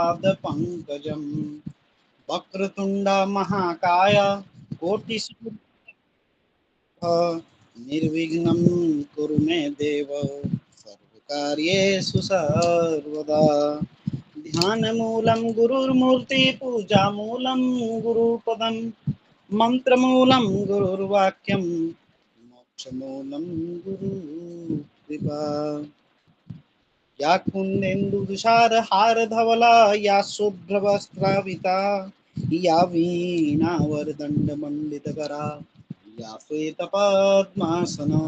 पंकजम वक्रतुंड महाकाय कोटिसूर्य निर्विघ्नं कुरु मे देव सर्वकार्येषु सर्वदा। ध्यानमूलं गुरुर्मूर्ति पूजामूलं गुरुपदं मंत्रमूलं गुरुर्वाक्यं मोक्षमूलं गुरुकृपा। या कुन्देन्दुतुषारहारधवला या शुभ्रवस्त्राविता या वीणावरदण्डमण्डितकरा या श्वेतपद्मासना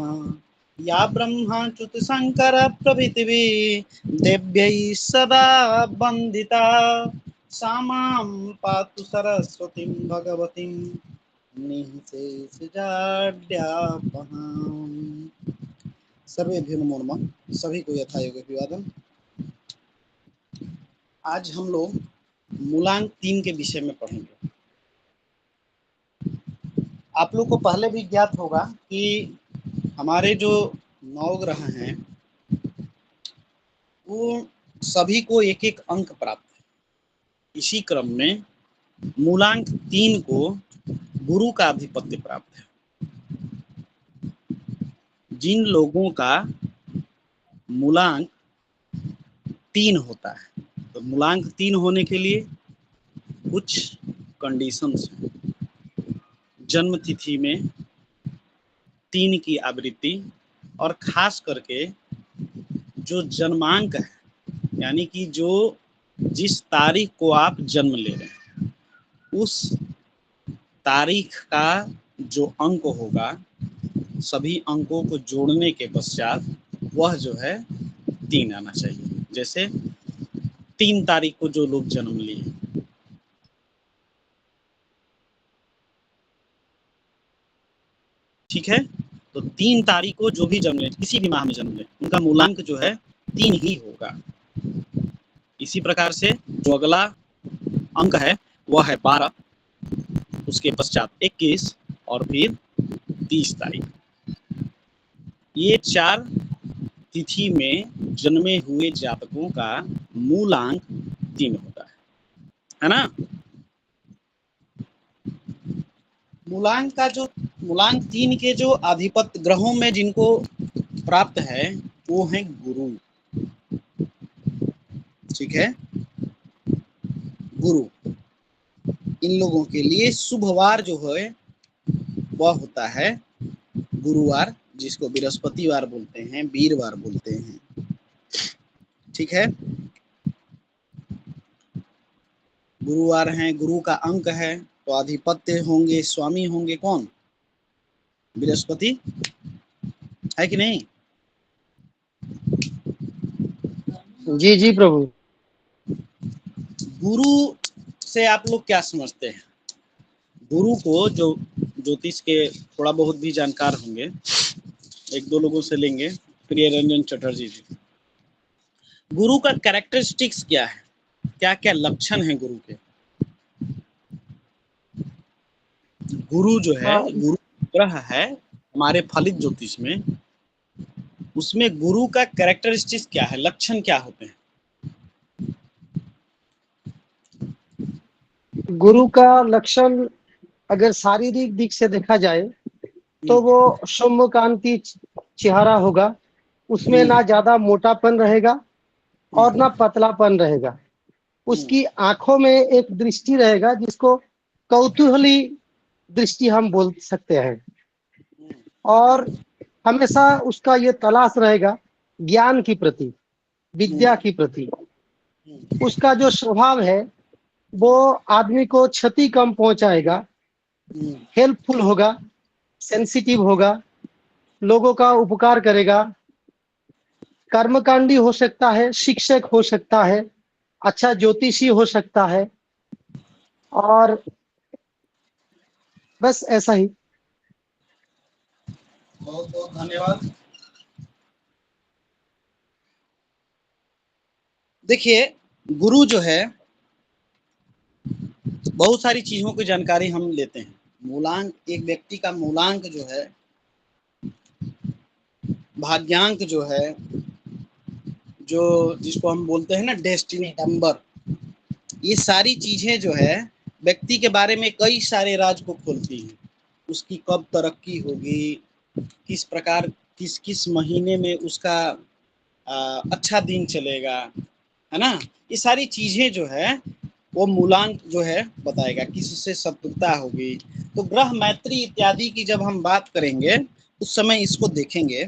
या ब्रह्माच्युतशङ्करप्रभृतिभिः देव्यैः सदा वन्दिता सा मां पातु सरस्वतीं भगवतीं निःशेषजाड्यापहाम्। सर्वेभ्यो नमो नमः। सभी को यथायोग्य अभिवादन। आज हम लोग मूलांक 3 के विषय में पढ़ेंगे। आप लोग को पहले भी ज्ञात होगा कि हमारे जो 9 ग्रह हैं वो सभी को एक एक अंक प्राप्त है। इसी क्रम में मूलांक 3 को गुरु का आधिपत्य प्राप्त है। जिन लोगों का मूलांक 3 होता है, तो मूलांक 3 होने के लिए कुछ कंडीशंस हैं। जन्म तिथि में 3 की आवृत्ति और खास करके जो जन्मांक है, यानी कि जो जिस तारीख को आप जन्म ले रहे हैं उस तारीख का जो अंक होगा, सभी अंकों को जोड़ने के पश्चात वह जो है 3 आना चाहिए। जैसे 3 तारीख को जो लोग जन्म लिए, ठीक है, तो 3 तारीख को जो भी जन्म ले, किसी भी माह में जन्म ले, उनका मूलांक जो है 3 ही होगा। इसी प्रकार से जो अगला अंक है वह है 12, उसके पश्चात 21 और फिर 30 तारीख। ये 4 तिथि में जन्मे हुए जातकों का मूलांक 3 होता है ना। मूलांक 3 के जो आधिपत्य ग्रहों में जिनको प्राप्त है वो है गुरु। ठीक है, गुरु। इन लोगों के लिए शुभवार जो है वह होता है गुरुवार, जिसको बृहस्पतिवार बोलते हैं, वीरवार बोलते हैं। ठीक है, गुरुवार हैं, गुरु का अंक है, तो आधिपत्य होंगे, स्वामी होंगे कौन? बृहस्पति, है कि नहीं? जी जी प्रभु। गुरु से आप लोग क्या समझते हैं? गुरु को जो ज्योतिष के थोड़ा बहुत भी जानकार होंगे, एक दो लोगों से लेंगे, प्रिय रंजन चटर्जी जी। गुरु का कैरेक्टरिस्टिक्स क्या है, क्या क्या लक्षण है गुरु के? गुरु जो है, गुरु ग्रह है हमारे फलित ज्योतिष में, उसमें गुरु का कैरेक्टरिस्टिक्स क्या है, लक्षण क्या होते हैं? गुरु का लक्षण अगर शारीरिक दिख से देखा जाए तो वो सौम्य कांति चेहरा होगा, उसमें ना ज्यादा मोटापन रहेगा और ना पतलापन रहेगा। उसकी आंखों में एक दृष्टि रहेगा जिसको कौतूहली दृष्टि हम बोल सकते हैं, और हमेशा उसका ये तलाश रहेगा ज्ञान की प्रति, विद्या की प्रति। उसका जो स्वभाव है वो आदमी को क्षति कम पहुंचाएगा, हेल्पफुल होगा, सेंसिटिव होगा, लोगों का उपकार करेगा, कर्मकांडी हो सकता है, शिक्षक हो सकता है, अच्छा ज्योतिषी हो सकता है, और बस ऐसा ही। बहुत बहुत धन्यवाद। देखिए, गुरु जो है, बहुत सारी चीजों की जानकारी हम लेते हैं। मूलांक, एक व्यक्ति का मूलांक जो है, भाग्यांक जो है, जो जिसको हम बोलते हैं ना डेस्टिनी नंबर, ये सारी चीजें जो है व्यक्ति के बारे में कई सारे राज को खोलती हैं। उसकी कब तरक्की होगी, किस प्रकार किस किस महीने में उसका अच्छा दिन चलेगा, है ना। ये सारी चीजें जो है वो मूलांक जो है बताएगा, किससे शत्रुता होगी। तो ग्रह मैत्री इत्यादि की जब हम बात करेंगे उस समय इसको देखेंगे।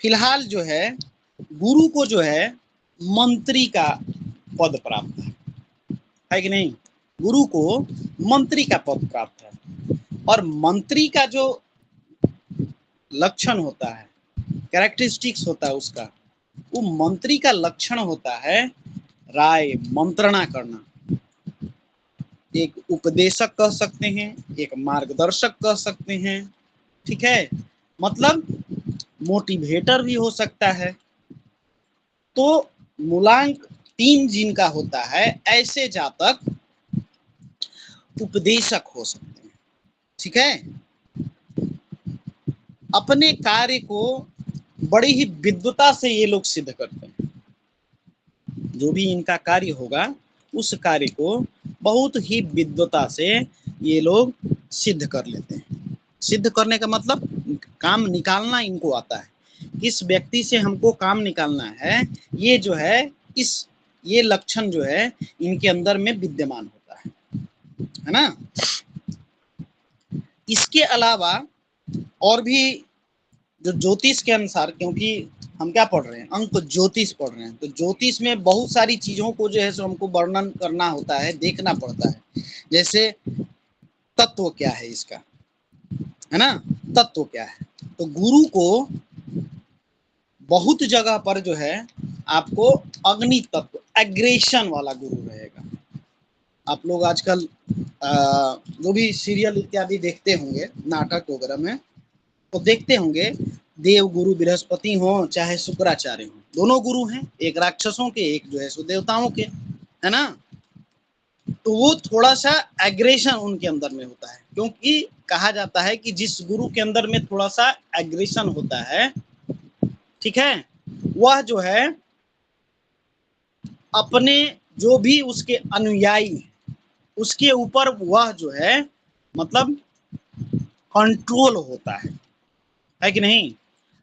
फिलहाल जो है गुरु को जो है मंत्री का पद प्राप्त है कि नहीं। गुरु को मंत्री का पद प्राप्त है, और मंत्री का जो लक्षण होता है, कैरेक्टरिस्टिक्स होता है उसका, वो मंत्री का लक्षण होता है राय मंत्रणा करना। एक उपदेशक कह सकते हैं, एक मार्गदर्शक कह सकते हैं, ठीक है, मतलब मोटिवेटर भी हो सकता है। तो मूलांक 3 जिनका होता है ऐसे जातक उपदेशक हो सकते हैं, ठीक है। अपने कार्य को बड़ी ही विद्वता से ये लोग सिद्ध करते हैं। जो भी इनका कार्य होगा उस कार्य को बहुत ही विद्वता से ये लोग सिद्ध कर लेते हैं। सिद्ध करने का मतलब काम निकालना इनको आता है। किस व्यक्ति से हमको काम निकालना है, ये जो है ये लक्षण जो है इनके अंदर में विद्यमान होता है ना। इसके अलावा और भी जो ज्योतिष के अनुसार, क्योंकि हम क्या पढ़ रहे हैं, अंक ज्योतिष पढ़ रहे हैं, तो ज्योतिष में बहुत सारी चीजों को जो है सो हमको वर्णन करना होता है, देखना पड़ता है। जैसे तत्व क्या है इसका, है ना, तत्व क्या है। तो गुरु को बहुत जगह पर जो है आपको अग्नि तत्व, एग्रेशन वाला गुरु रहेगा। आप लोग आजकल जो भी सीरियल इत्यादि देखते होंगे, नाटक वगैरह में, तो देखते होंगे देव गुरु बृहस्पति हो चाहे शुक्राचार्य हो, दोनों गुरु हैं, एक राक्षसों के एक जो है सो देवताओं के, है ना। तो वो थोड़ा सा एग्रेशन उनके अंदर में होता है, क्योंकि कहा जाता है कि जिस गुरु के अंदर में थोड़ा सा एग्रेशन होता है, ठीक है, वह जो है अपने जो भी उसके अनुयायी उसके ऊपर वह जो है मतलब कंट्रोल होता है कि नहीं।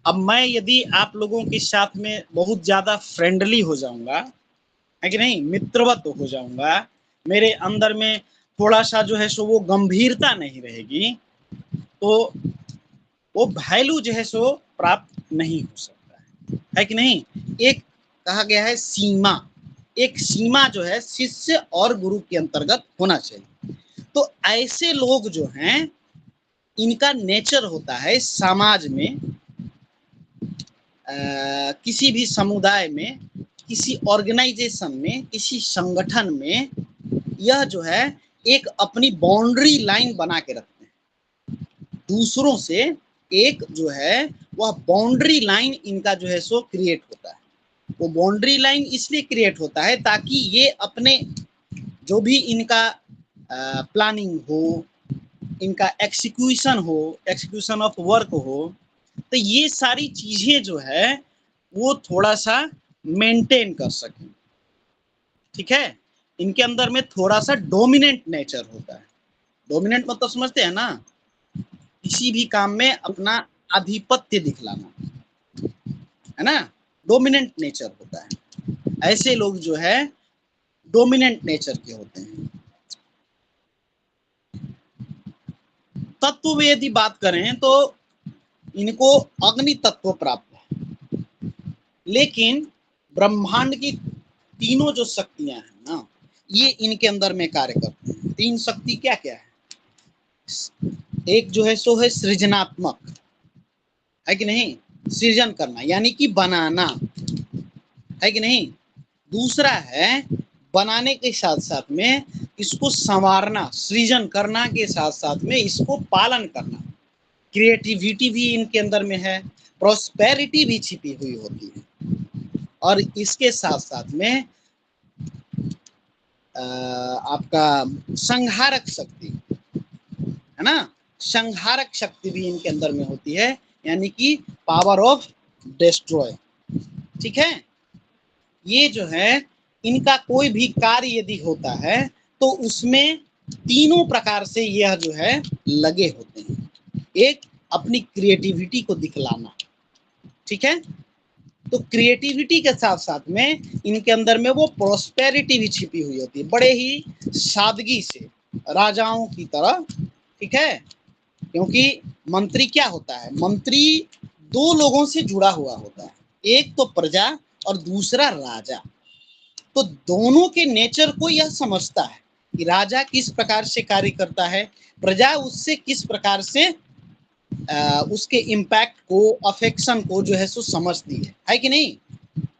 अब मैं यदि आप लोगों के साथ में बहुत ज्यादा फ्रेंडली हो जाऊंगा, है कि नहीं, मित्रवत हो जाऊंगा, मेरे अंदर में थोड़ा सा जो है सो वो गंभीरता नहीं रहेगी, तो वो वैल्यू जो है सो प्राप्त नहीं हो सकता है कि नहीं। एक कहा गया है सीमा, एक सीमा जो है शिष्य और गुरु के अंतर्गत होना चाहिए। तो ऐसे लोग जो हैं इनका नेचर होता है समाज में, किसी भी समुदाय में, किसी ऑर्गेनाइजेशन में, किसी संगठन में, यह जो है एक अपनी बाउंड्री लाइन बना के रखते हैं दूसरों से। एक जो है वह बाउंड्री लाइन इनका जो है सो क्रिएट होता है। वो बाउंड्री लाइन इसलिए क्रिएट होता है ताकि ये अपने जो भी इनका प्लानिंग हो, इनका एक्सिक्यूशन ऑफ वर्क हो, तो ये सारी चीजें जो है वो थोड़ा सा मेंटेन कर सकें, ठीक है। इनके अंदर में थोड़ा सा डोमिनेंट नेचर होता है। डोमिनेंट मतलब समझते हैं ना, किसी भी काम में अपना आधिपत्य दिखलाना, है ना, डोमिनेंट नेचर होता है। ऐसे लोग जो है डोमिनेंट नेचर के होते हैं। तत्व में यदि बात करें तो इनको अग्नि तत्व प्राप्त है, लेकिन ब्रह्मांड की तीनों जो शक्तियां हैं ना, ये इनके अंदर में कार्य करते हैं। 3 शक्ति क्या क्या है, एक जो है सो है सृजनात्मक, है कि नहीं, सृजन करना यानी कि बनाना, है कि नहीं। दूसरा है बनाने के साथ साथ में इसको संवारना, सृजन करना के साथ साथ में इसको पालन करना। क्रिएटिविटी भी इनके अंदर में है, प्रॉस्पेरिटी भी छिपी हुई होती है, और इसके साथ साथ में आपका संहारक शक्ति, है ना, संहारक शक्ति भी इनके अंदर में होती है, यानी कि पावर ऑफ डिस्ट्रॉय, ठीक है। ये जो है इनका कोई भी कार्य यदि होता है तो उसमें तीनों प्रकार से यह जो है लगे होते हैं। एक, अपनी क्रिएटिविटी को दिखलाना, ठीक है, तो क्रिएटिविटी के साथ साथ में इनके अंदर में वो प्रोस्पेरिटी भी छिपी हुई होती है, बड़े ही सादगी से, राजाओं की तरह, ठीक है। क्योंकि मंत्री क्या होता है, मंत्री दो लोगों से जुड़ा हुआ होता है, एक तो प्रजा और दूसरा राजा। तो दोनों के नेचर को यह समझता है कि राजा किस प्रकार से कार्य करता है, प्रजा उससे किस प्रकार से उसके इम्पैक्ट को, अफेक्शन को जो है सो समझती है कि नहीं।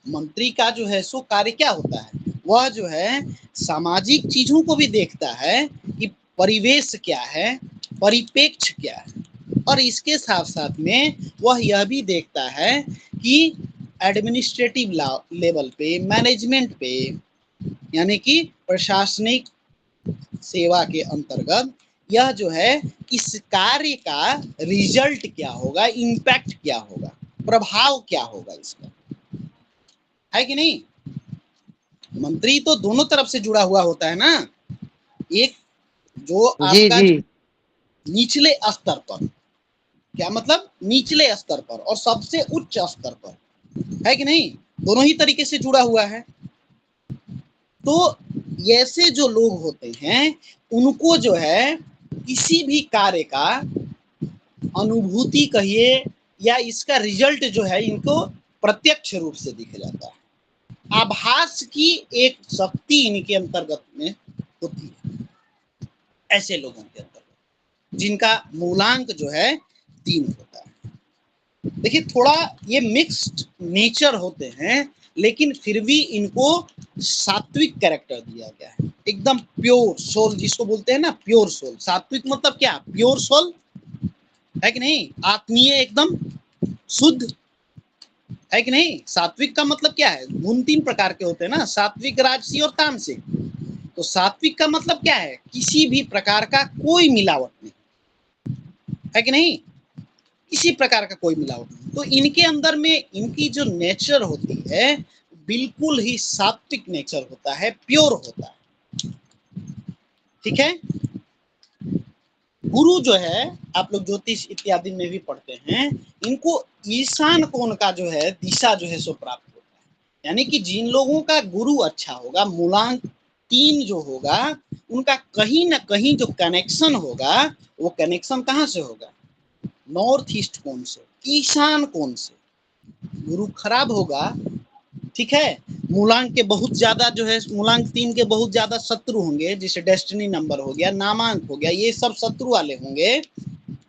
मंत्री का जो है सो कार्य क्या होता है, वह जो है सामाजिक चीजों को भी देखता है कि परिवेश क्या है, परिपेक्ष क्या है, और इसके साथ साथ में वह यह भी देखता है कि एडमिनिस्ट्रेटिव लेवल पे, मैनेजमेंट पे, यानी कि प्रशासनिक सेवा के अंतर्गत यह जो है इस कार्य का रिजल्ट क्या होगा, इम्पैक्ट क्या होगा, प्रभाव क्या होगा इसका, है कि नहीं। मंत्री तो दोनों तरफ से जुड़ा हुआ होता है ना, एक जो जी आपका जी। निचले स्तर पर, क्या मतलब निचले स्तर पर, और सबसे उच्च स्तर पर, है कि नहीं, दोनों ही तरीके से जुड़ा हुआ है। तो ऐसे जो लोग होते हैं उनको जो है किसी भी कार्य का अनुभूति कहिए या इसका रिजल्ट जो है इनको प्रत्यक्ष रूप से दिख जाता है, आभास की एक शक्ति इनके अंतर्गत में होती है, ऐसे लोगों के अंतर्गत जिनका मूलांक जो है 3 होता है। देखिए थोड़ा ये मिक्स्ड नेचर होते हैं, लेकिन फिर भी इनको सात्विक कैरेक्टर दिया गया है, एकदम प्योर सोल जिसको बोलते हैं ना, प्योर सोल। सात्विक मतलब क्या, प्योर सोल, है कि नहीं, आत्मीय, एकदम शुद्ध, है कि नहीं। सात्विक का मतलब क्या है, गुण 3 प्रकार के होते हैं ना, सात्विक, राजसी और तामसिक। तो सात्विक का मतलब क्या है, किसी भी प्रकार का कोई मिलावट नहीं, है कि नहीं, किसी प्रकार का कोई मिलावट नहीं। तो इनके अंदर में इनकी जो नेचर होती है बिल्कुल ही सात्विक नेचर होता है, प्योर होता है, ठीक है। गुरु जो है, आप लोग ज्योतिष इत्यादि में भी पढ़ते हैं, इनको ईशान कोण का जो है दिशा जो है सो प्राप्त होता है। यानी कि जिन लोगों का गुरु अच्छा होगा, मूलांक 3 जो होगा, उनका कहीं ना कहीं जो कनेक्शन होगा, वो कनेक्शन कहाँ से होगा, नॉर्थ ईस्ट कोण से, ईशान कोण से। गुरु खराब होगा, ठीक है, मूलांक के बहुत ज्यादा जो है, मूलांक 3 के बहुत ज्यादा शत्रु होंगे, जैसे डेस्टिनी नंबर हो गया, नामांक हो गया, ये सब शत्रु वाले होंगे,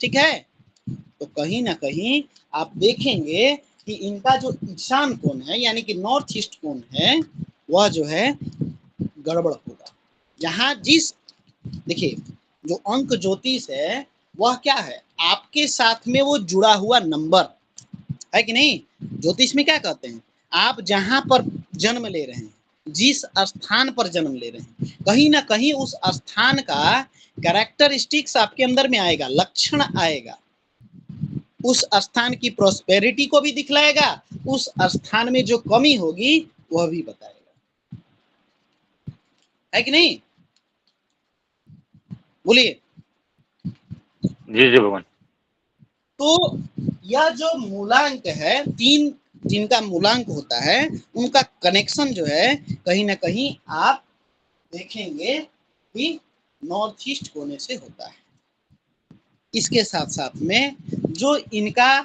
ठीक है। तो कहीं ना कहीं आप देखेंगे कि इनका जो ईशान कोण है, यानी कि नॉर्थ ईस्ट कोण है, वह जो है गड़बड़ होगा। यहाँ जिस, देखिए जो अंक ज्योतिष है वह क्या है, आपके साथ में वो जुड़ा हुआ नंबर, है कि नहीं। ज्योतिष में क्या कहते हैं, आप जहां पर जन्म ले रहे हैं, जिस स्थान पर जन्म ले रहे हैं, कहीं ना कहीं उस स्थान का कैरेक्टरिस्टिक्स आपके अंदर में आएगा, लक्षण आएगा, उस स्थान की प्रोस्पेरिटी को भी दिखलाएगा, उस स्थान में जो कमी होगी वह भी बताएगा, है कि नहीं, बोलिए। जी जी भगवान। तो यह जो मूलांक है, 3 जिनका मूलांक होता है, उनका कनेक्शन जो है कहीं ना कहीं आप देखेंगे कि नॉर्थ ईस्ट कोने से होता है। इसके साथ साथ में जो इनका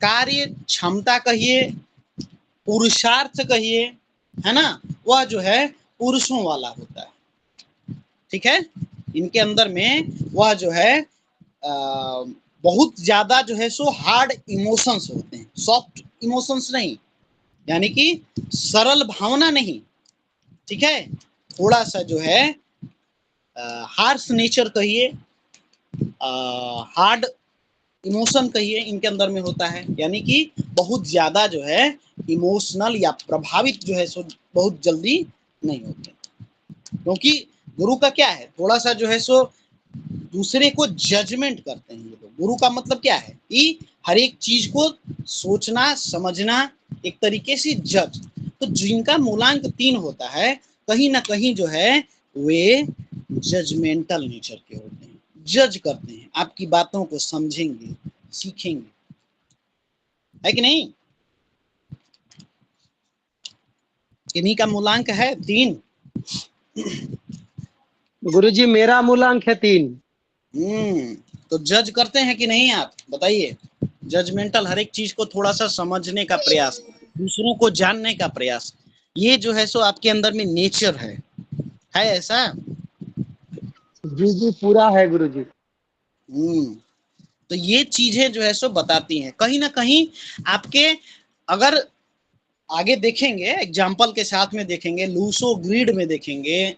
कार्य क्षमता कहिए, पुरुषार्थ कहिए, है ना, वह जो है पुरुषों वाला होता है, ठीक है। इनके अंदर में वह जो है बहुत ज्यादा जो है सो हार्ड इमोशंस होते हैं, सॉफ्ट इमोशंस नहीं, यानी कि सरल भावना नहीं, ठीक है। थोड़ा सा जो है हार्श नेचर कहिए, हार्ड इमोशन कहिए, इनके अंदर में होता है, यानी कि बहुत ज्यादा जो है इमोशनल या प्रभावित जो है सो बहुत जल्दी नहीं होते, क्योंकि गुरु का क्या है, थोड़ा सा जो है सो दूसरे को जजमेंट करते हैं ये लोग। गुरु का मतलब क्या है कि हर एक चीज को सोचना, समझना, एक तरीके से जज। तो जिनका मूलांक 3 होता है कहीं ना कहीं जो है वे जजमेंटल नेचर के होते हैं, जज करते हैं, आपकी बातों को समझेंगे, सीखेंगे, है कि नहीं? किन्हीं का मूलांक है 3। गुरुजी मेरा मूलांक है 3। तो जज करते हैं कि नहीं आप बताइए? जजमेंटल, हर एक चीज को थोड़ा सा समझने का प्रयास, दूसरों को जानने का प्रयास, ये जो है सो आपके अंदर में नेचर है ऐसा? जी जी पूरा है गुरुजी। तो ये चीजें जो है सो बताती हैं कहीं ना कहीं आपके, अगर आगे देखेंगे एग्जाम्पल के साथ में देखेंगे, लूसो ग्रीड में देखेंगे,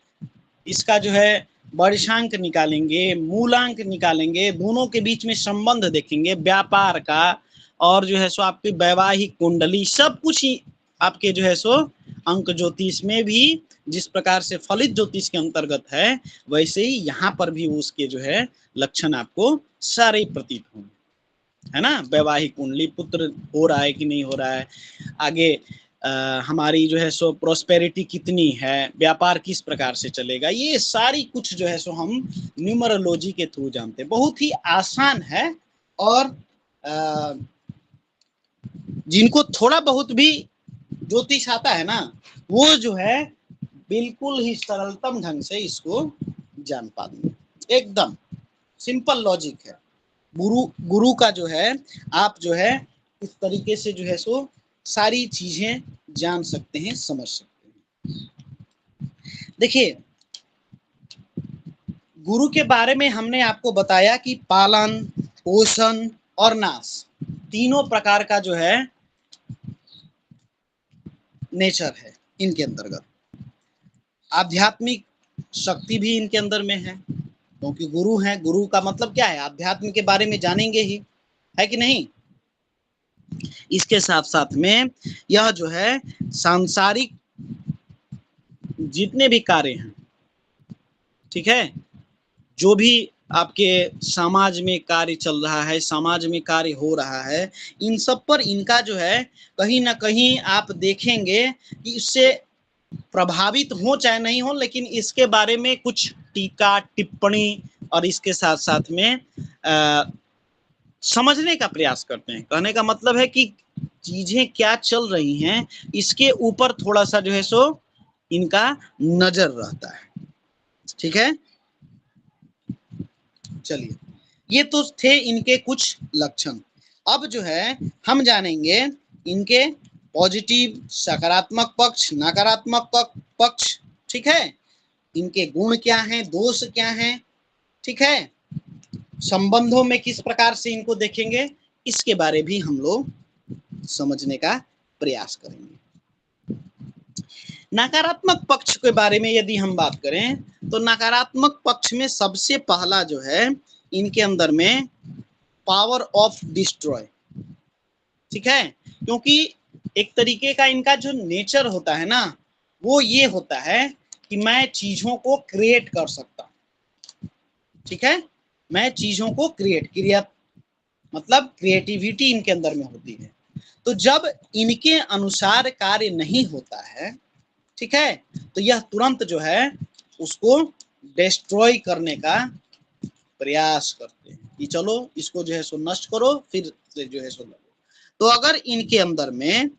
इसका जो है वर्षांक निकालेंगे, मूलांक निकालेंगे, दोनों के बीच में संबंध देखेंगे, व्यापार का, और जो है सो आपकी वैवाहिक कुंडली, सब कुछ ही आपके जो है सो अंक ज्योतिष में भी जिस प्रकार से फलित ज्योतिष के अंतर्गत है, वैसे ही यहाँ पर भी उसके जो है लक्षण आपको सारे प्रतीत होंगे, है ना? वैवाहिक कुंडली, पुत्र हो रहा है कि नहीं हो रहा है, आगे हमारी जो है सो प्रोस्पेरिटी कितनी है, व्यापार किस प्रकार से चलेगा, ये सारी कुछ जो है सो हम न्यूमरोलॉजी के थ्रू जानते हैं। बहुत ही आसान है, और जिनको थोड़ा बहुत भी ज्योतिष आता है ना, वो जो है बिल्कुल ही सरलतम ढंग से इसको जान पाएंगे। एकदम सिंपल लॉजिक है। गुरु का जो है, आप जो है इस तरीके से जो है सो सारी चीजें जान सकते हैं, समझ सकते हैं। देखिए, गुरु के बारे में हमने आपको बताया कि पालन, पोषण और नाश, तीनों प्रकार का जो है नेचर है इनके अंतर्गत। आध्यात्मिक शक्ति भी इनके अंदर में है, क्योंकि गुरु है। गुरु का मतलब क्या है? आध्यात्म के बारे में जानेंगे ही, है कि नहीं? इसके साथ साथ में यह जो है सांसारिक जितने भी कार्य हैं, ठीक है, जो भी आपके समाज में कार्य चल रहा है, समाज में कार्य हो रहा है, इन सब पर इनका जो है कहीं ना कहीं आप देखेंगे कि इससे प्रभावित हो चाहे नहीं हो, लेकिन इसके बारे में कुछ टीका टिप्पणी और इसके साथ साथ में समझने का प्रयास करते हैं। कहने का मतलब है कि चीजें क्या चल रही हैं, इसके ऊपर थोड़ा सा जो है सो इनका नजर रहता है, ठीक है। चलिए, ये तो थे इनके कुछ लक्षण। अब जो है हम जानेंगे इनके पॉजिटिव, सकारात्मक पक्ष, नकारात्मक पक्ष, ठीक है, इनके गुण क्या हैं, दोष क्या हैं, ठीक है, संबंधों में किस प्रकार से इनको देखेंगे, इसके बारे भी हम लोग समझने का प्रयास करेंगे। नकारात्मक पक्ष के बारे में यदि हम बात करें तो नकारात्मक पक्ष में सबसे पहला जो है इनके अंदर में पावर ऑफ डिस्ट्रॉय, ठीक है, क्योंकि एक तरीके का इनका जो नेचर होता है ना, वो ये होता है कि मैं चीजों को क्रिएट कर सकता हूं, ठीक है, मैं चीजों को क्रिएट मतलब क्रिएटिविटी इनके अंदर में होती है। तो जब इनके अनुसार कार्य नहीं होता है, ठीक है, तो यह तुरंत जो है उसको डिस्ट्रॉय करने का प्रयास करते हैं कि चलो इसको जो है सो नष्ट करो, फिर से जो है सो लगो। तो अगर इनके अंदर में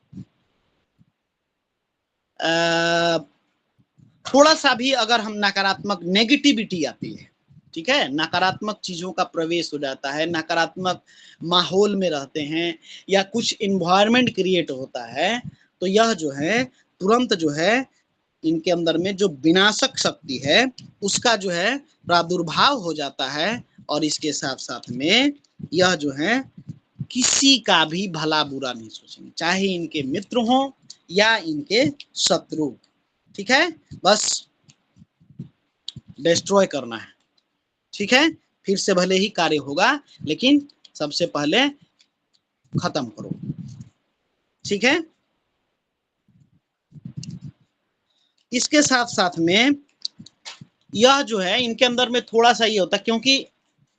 थोड़ा सा भी अगर हम नकारात्मक नेगेटिविटी आती है, ठीक है, नकारात्मक चीजों का प्रवेश हो जाता है, नकारात्मक माहौल में रहते हैं या कुछ इन्वायरमेंट क्रिएट होता है, तो यह जो है तुरंत जो है इनके अंदर में जो विनाशक शक्ति है उसका जो है प्रादुर्भाव हो जाता है। और इसके साथ साथ में यह जो है किसी का भी भला बुरा नहीं सोचेंगे, चाहे इनके मित्र हो या इनके शत्रु, ठीक है, बस डिस्ट्रॉय करना है, ठीक है, फिर से भले ही कार्य होगा लेकिन सबसे पहले खत्म करो, ठीक है। इसके साथ साथ में यह जो है इनके अंदर में थोड़ा सा ये होता है, क्योंकि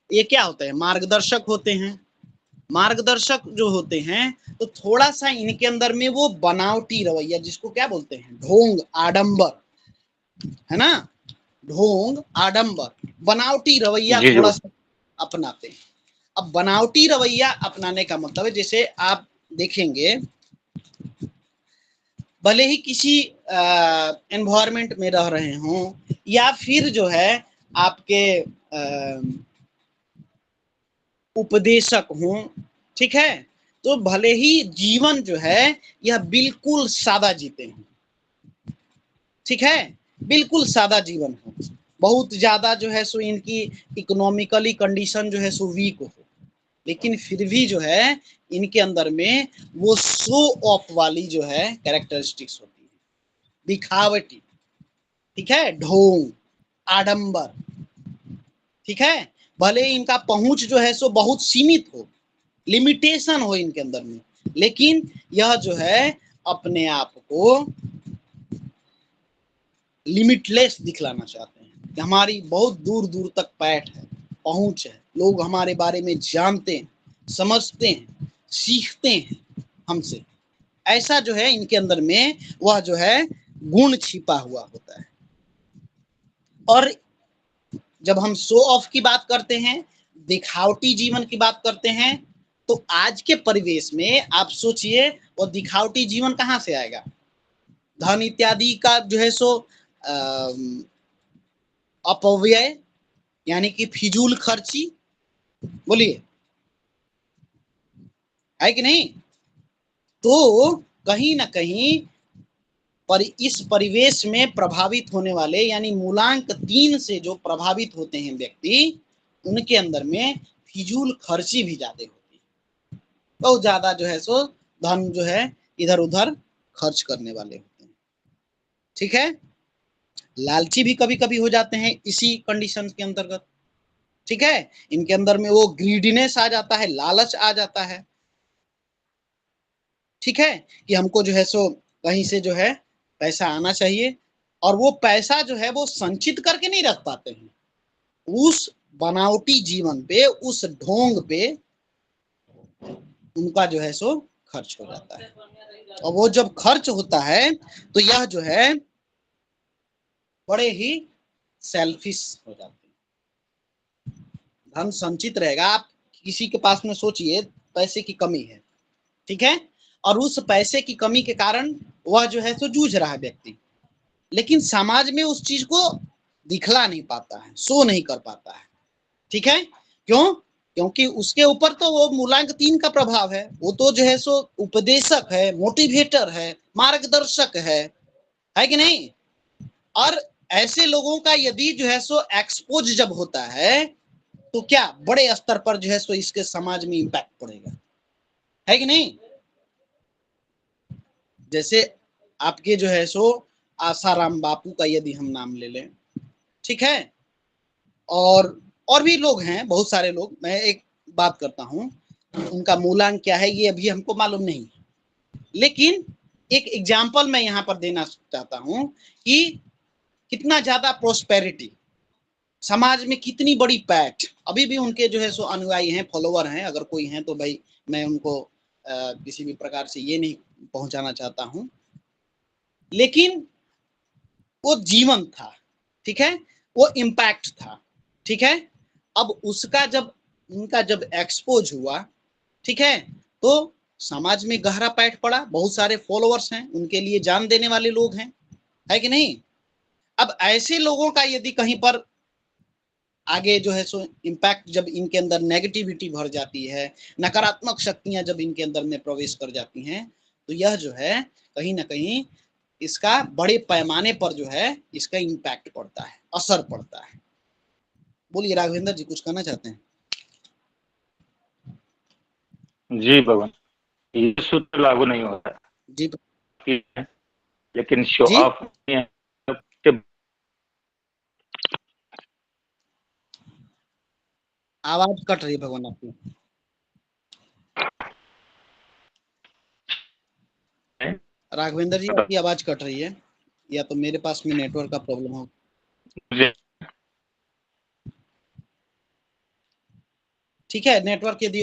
ये क्या होता है, मार्गदर्शक होते हैं, मार्गदर्शक जो होते हैं तो थोड़ा सा इनके अंदर में वो बनावटी रवैया, जिसको क्या बोलते हैं, ढोंग, आडंबर, है ना, ढोंग, आडंबर, बनावटी रवैया जी जी थोड़ा सा अपनाते हैं। अब बनावटी रवैया अपनाने का मतलब है, जैसे आप देखेंगे, भले ही किसी एनवायरमेंट में रह रहे हों या फिर जो है आपके उपदेशक हों, ठीक है, तो भले ही जीवन जो है यह बिल्कुल सादा जीते हैं, ठीक है, बिल्कुल सादा जीवन हो, बहुत ज्यादा जो है सो इनकी इकोनॉमिकली कंडीशन जो है सो वीक हो, लेकिन फिर भी जो है इनके अंदर में वो शो ऑफ वाली जो है कैरेक्टरिस्टिक्स होती है, दिखावटी, ठीक है, ढोंग, आडंबर, ठीक है, भले इनका पहुंच जो है सो बहुत सीमित हो, लिमिटेशन हो इनके अंदर में, लेकिन यह जो है अपने आप को लिमिटलेस दिखलाना चाहते हैं कि हमारी बहुत दूर दूर तक पैठ है, पहुंच है, लोग हमारे बारे में जानते हैं, समझते हैं, सीखते हैं हमसे। ऐसा जो है इनके अंदर में वह जो है गुण छिपा हुआ होता है। और जब हम शो ऑफ की बात करते हैं, दिखावटी जीवन की बात करते हैं, तो आज के परिवेश में आप सोचिए वो दिखावटी जीवन कहाँ से आएगा? धन इत्यादि का जो है सो अपव्यय, यानी कि फिजूल खर्ची, बोलिए, है कि नहीं? तो कहीं ना कहीं इस परिवेश में प्रभावित होने वाले, यानी मूलांक 3 से जो प्रभावित होते हैं व्यक्ति, उनके अंदर में फिजूल खर्ची भी ज्यादा होती है, बहुत ज्यादा जो है सो धन जो है इधर उधर खर्च करने वाले होते हैं, ठीक है। लालची भी कभी कभी हो जाते हैं इसी कंडीशन के अंतर्गत, ठीक है, इनके अंदर में वो ग्रीडीनेस आ जाता है, लालच आ जाता है, ठीक है, कि हमको जो है सो कहीं से जो है पैसा आना चाहिए, और वो पैसा जो है वो संचित करके नहीं रख पाते हैं, उस बनावटी जीवन पे, उस ढोंग पे उनका जो है सो खर्च हो जाता है। और वो जब खर्च होता है तो यह जो है बड़े ही सेल्फिश हो जाते हैं। धन संचित रहेगा, आप किसी के पास में सोचिए पैसे की कमी है, ठीक है, और उस पैसे की कमी के कारण वह जो है सो जूझ रहा है व्यक्ति, लेकिन समाज में उस चीज को दिखला नहीं पाता है, शो नहीं कर पाता है, ठीक है, क्यों? क्योंकि उसके ऊपर तो वो मूलांक 3 का प्रभाव है, वो तो जो है सो उपदेशक है, मोटिवेटर है, मार्गदर्शक है कि नहीं? और ऐसे लोगों का यदि जो है सो एक्सपोज जब होता है तो क्या बड़े स्तर पर जो है सो इसके समाज में इंपैक्ट पड़ेगा, है कि नहीं? जैसे आपके जो है सो आसाराम बापू का यदि हम नाम ले लें, ठीक है, और भी लोग हैं, बहुत सारे लोग, मैं एक बात करता हूं, उनका मूलांक क्या है ये अभी हमको मालूम नहीं, लेकिन एक एग्जाम्पल मैं यहां पर देना चाहता हूं कि कितना ज्यादा प्रोस्पेरिटी, समाज में कितनी बड़ी पैठ, अभी भी उनके जो है सो अनुयायी हैं, फॉलोवर हैं, अगर कोई हैं तो भाई मैं उनको किसी भी प्रकार से ये नहीं पहुंचाना चाहता हूं, लेकिन वो जीवन था, ठीक है, वो इम्पैक्ट था, ठीक है। अब उसका जब उनका जब एक्सपोज हुआ, ठीक है, तो समाज में गहरा पैठ पड़ा, बहुत सारे फॉलोअर्स हैं, उनके लिए जान देने वाले लोग हैं, है कि नहीं? अब ऐसे लोगों का यदि कहीं पर आगे जो है सो इम्पैक्ट, जब इनके अंदर नेगेटिविटी भर जाती है, नकारात्मक शक्तियां जब इनके अंदर में प्रवेश कर जाती हैं, तो यह जो है कहीं ना कहीं इसका बड़े पैमाने पर जो है इसका इम्पैक्ट पड़ता है, असर पड़ता है। बोलिए राघवेंद्र जी, कुछ कहना चाहते हैं? जी भगवान, ये सूत्र लागू नहीं होता जी है, लेकिन शो जी, ऑफ आवाज कट रही है भगवान आपकी, राघवेंद्र जी आपकी आवाज कट रही है, या तो मेरे पास में नेटवर्क का प्रॉब्लम हो। मुझे ठीक है, नेटवर्क यदि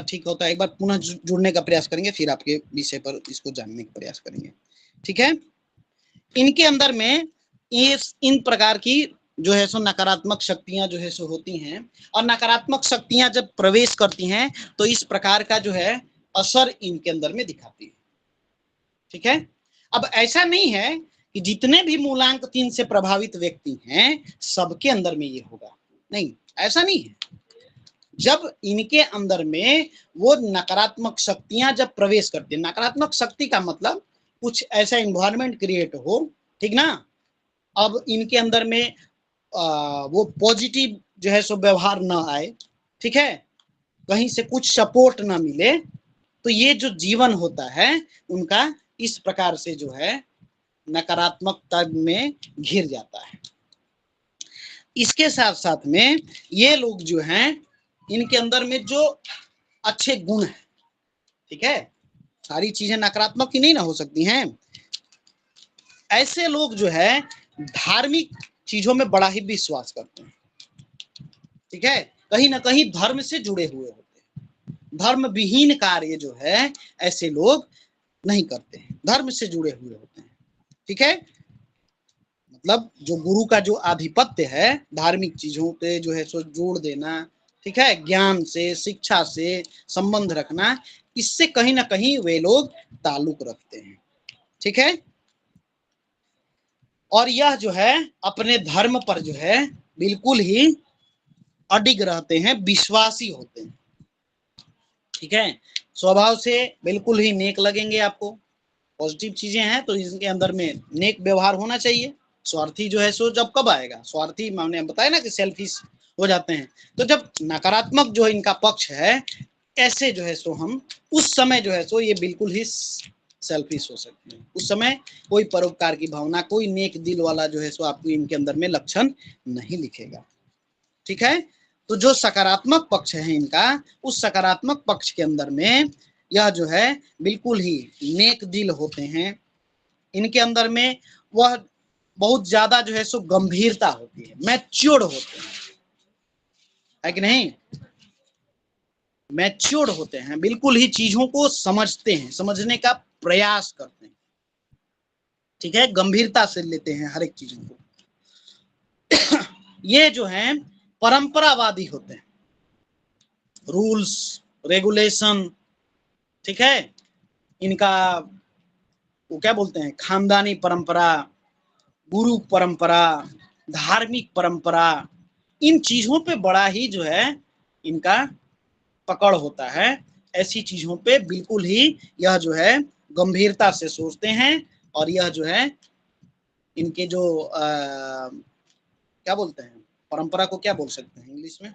ठीक होता है, एक बार पुनः जुड़ने का प्रयास करेंगे, फिर आपके विषय पर इसको जानने का प्रयास करेंगे। ठीक है, इनके अंदर में इन प्रकार की जो है सो नकारात्मक शक्तियां जो है सो होती हैं, और नकारात्मक शक्तियां जब प्रवेश करती हैं तो इस प्रकार का जो है असर इनके अंदर में दिखाती है। ठीक है, अब ऐसा नहीं है कि जितने भी मूलांक 3 से प्रभावित व्यक्ति हैं सबके अंदर में ये होगा, नहीं, ऐसा नहीं है। जब इनके अंदर में वो नकारात्मक शक्तियां जब प्रवेश करती है, नकारात्मक शक्ति का मतलब कुछ ऐसा इन्वायरमेंट क्रिएट हो, ठीक ना, अब इनके अंदर में वो पॉजिटिव जो है सो व्यवहार ना आए, ठीक है, कहीं से कुछ सपोर्ट ना मिले, तो ये जो जीवन होता है उनका इस प्रकार से जो है नकारात्मकता में घिर जाता है। इसके साथ साथ में ये लोग जो हैं इनके अंदर में जो अच्छे गुण है, ठीक है, सारी चीजें नकारात्मक ही नहीं ना हो सकती हैं, ऐसे लोग जो है धार्मिक चीजों में बड़ा ही विश्वास करते हैं। ठीक है, कहीं ना कहीं धर्म से जुड़े हुए होते हैं, धर्म विहीन कार्य जो है ऐसे लोग नहीं करते हैं, धर्म से जुड़े हुए होते हैं। ठीक है, मतलब जो गुरु का जो आधिपत्य है धार्मिक चीजों पे जो है सो जोड़ देना, ठीक है, ज्ञान से शिक्षा से संबंध रखना, इससे कहीं ना कहीं वे लोग ताल्लुक रखते हैं। ठीक है, और यह जो है अपने धर्म पर जो है बिल्कुल ही अडिग रहते हैं, विश्वासी होते हैं। ठीक है, स्वभाव से बिल्कुल ही नेक लगेंगे आपको, पॉजिटिव चीजें हैं तो इनके अंदर में नेक व्यवहार होना चाहिए। स्वार्थी जो है सो जब कब आएगा, स्वार्थी मैंने बताया ना कि सेल्फिश हो जाते हैं, तो जब नकारात्मक जो इनका पक्ष है ऐसे जो है सो हम उस समय जो है सो ये बिल्कुल ही सेल्फिश हो सकते हैं, उस समय कोई परोपकार की भावना, कोई नेक दिल वाला जो है सो आपको इनके अंदर में लक्षण नहीं लिखेगा। ठीक है, तो जो सकारात्मक पक्ष है इनका, उस सकारात्मक पक्ष के अंदर में यह जो है बिल्कुल ही नेक दिल होते हैं, इनके अंदर में वह बहुत ज्यादा जो है सो गंभीरता होती है, मैच्योर्ड होते हैं, है कि नहीं, मैच्योर्ड होते हैं, बिल्कुल ही चीजों को समझते हैं, समझने का प्रयास करते हैं। ठीक है, गंभीरता से लेते हैं हर एक चीजों को। ये जो हैं परंपरावादी होते हैं, रूल्स रेगुलेशन, ठीक है, इनका वो क्या बोलते हैं, खानदानी परंपरा, गुरु परंपरा, धार्मिक परंपरा, इन चीजों पे बड़ा ही जो है इनका पकड़ होता है। ऐसी चीजों पे बिल्कुल ही यह जो है गंभीरता से सोचते हैं, और यह जो है इनके जो क्या बोलते हैं, परंपरा को क्या बोल सकते हैं इंग्लिश में,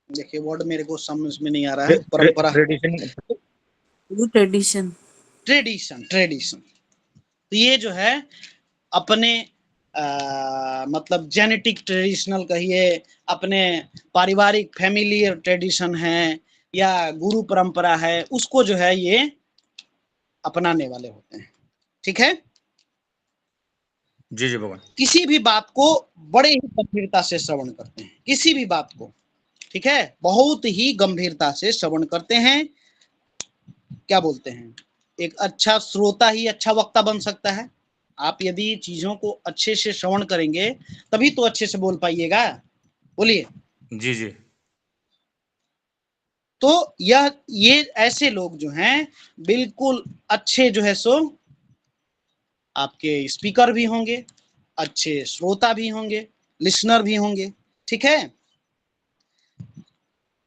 देखिए वर्ड मेरे को समझ में नहीं आ रहा है, परंपरा, ट्रेडिशन, ट्रेडिशन, ट्रेडिशन, ट्रेडिशन, तो ये जो है अपने मतलब जेनेटिक ट्रेडिशनल कहिए, अपने पारिवारिक फैमिली ट्रेडिशन है या गुरु परंपरा है, उसको जो है ये अपनाने वाले होते हैं। ठीक है, जी जी भगवान, किसी भी बात को बड़े ही गंभीरता से श्रवण करते हैं, किसी भी बात को, ठीक है, बहुत ही गंभीरता से श्रवण करते हैं। क्या बोलते हैं, एक अच्छा श्रोता ही अच्छा वक्ता बन सकता है। आप यदि चीजों को अच्छे से श्रवण करेंगे तभी तो अच्छे से बोल पाइएगा, बोलिए। जी जी, तो ये ऐसे लोग जो हैं बिल्कुल अच्छे जो है सो आपके स्पीकर भी होंगे, अच्छे श्रोता भी होंगे, लिसनर भी होंगे। ठीक है,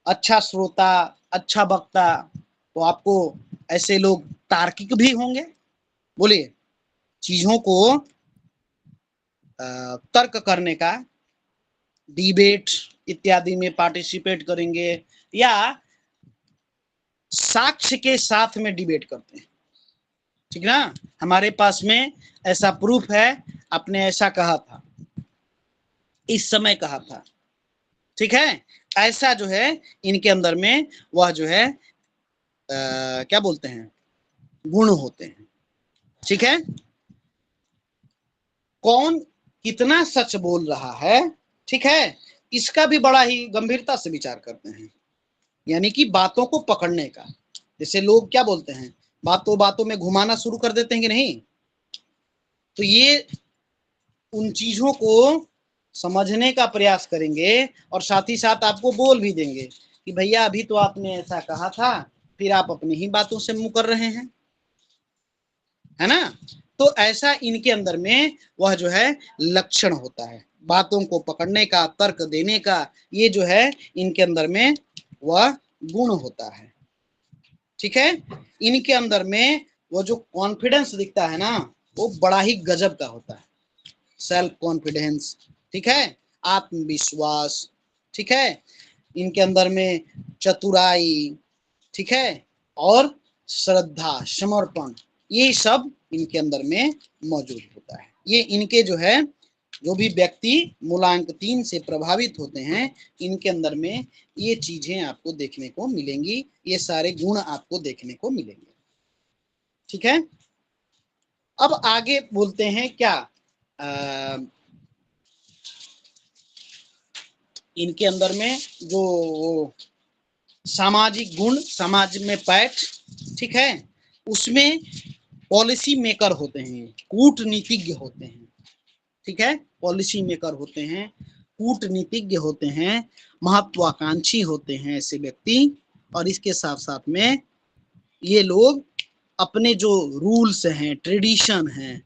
अच्छा श्रोता, अच्छा वक्ता, तो आपको ऐसे लोग तार्किक भी होंगे, बोलिए, चीजों को तर्क करने का, डिबेट इत्यादि में पार्टिसिपेट करेंगे, या साक्ष्य के साथ में डिबेट करते हैं। ठीक ना, हमारे पास में ऐसा प्रूफ है, आपने ऐसा कहा था, इस समय कहा था। ठीक है, ऐसा जो है इनके अंदर में वह जो है क्या बोलते हैं, गुण होते हैं। ठीक है, कौन कितना सच बोल रहा है, ठीक है, इसका भी बड़ा ही गंभीरता से विचार करते हैं। यानी कि बातों को पकड़ने का, जैसे लोग क्या बोलते हैं, बातों बातों में घुमाना शुरू कर देते हैं कि नहीं, तो ये उन चीजों को समझने का प्रयास करेंगे और साथ ही साथ आपको बोल भी देंगे कि भैया अभी तो आपने ऐसा कहा था, फिर आप अपनी ही बातों से मुंह कर रहे हैं, है ना। तो ऐसा इनके अंदर में वह जो है लक्षण होता है, बातों को पकड़ने का, तर्क देने का, ये जो है इनके अंदर में वह गुण होता है, ठीक है। इनके अंदर में वो जो कॉन्फिडेंस दिखता है ना, वो बड़ा ही गजब का होता है, सेल्फ कॉन्फिडेंस, ठीक है, आत्मविश्वास, ठीक है, इनके अंदर में चतुराई, ठीक है, और श्रद्धा, समर्पण, ये सब इनके अंदर में मौजूद होता है। ये इनके जो है, जो भी व्यक्ति मूलांक 3 से प्रभावित होते हैं, इनके अंदर में ये चीजें आपको देखने को मिलेंगी, ये सारे गुण आपको देखने को मिलेंगे, ठीक है। अब आगे बोलते हैं क्या, इनके अंदर में जो सामाजिक गुण, समाज में पैठ, ठीक है, उसमें पॉलिसी मेकर होते हैं, कूटनीतिज्ञ होते हैं, ठीक है, पॉलिसी मेकर होते हैं, कूटनीतिज्ञ होते हैं, महत्वाकांक्षी होते हैं ऐसे व्यक्ति। और इसके साथ साथ में ये लोग अपने जो रूल्स हैं, ट्रेडिशन हैं,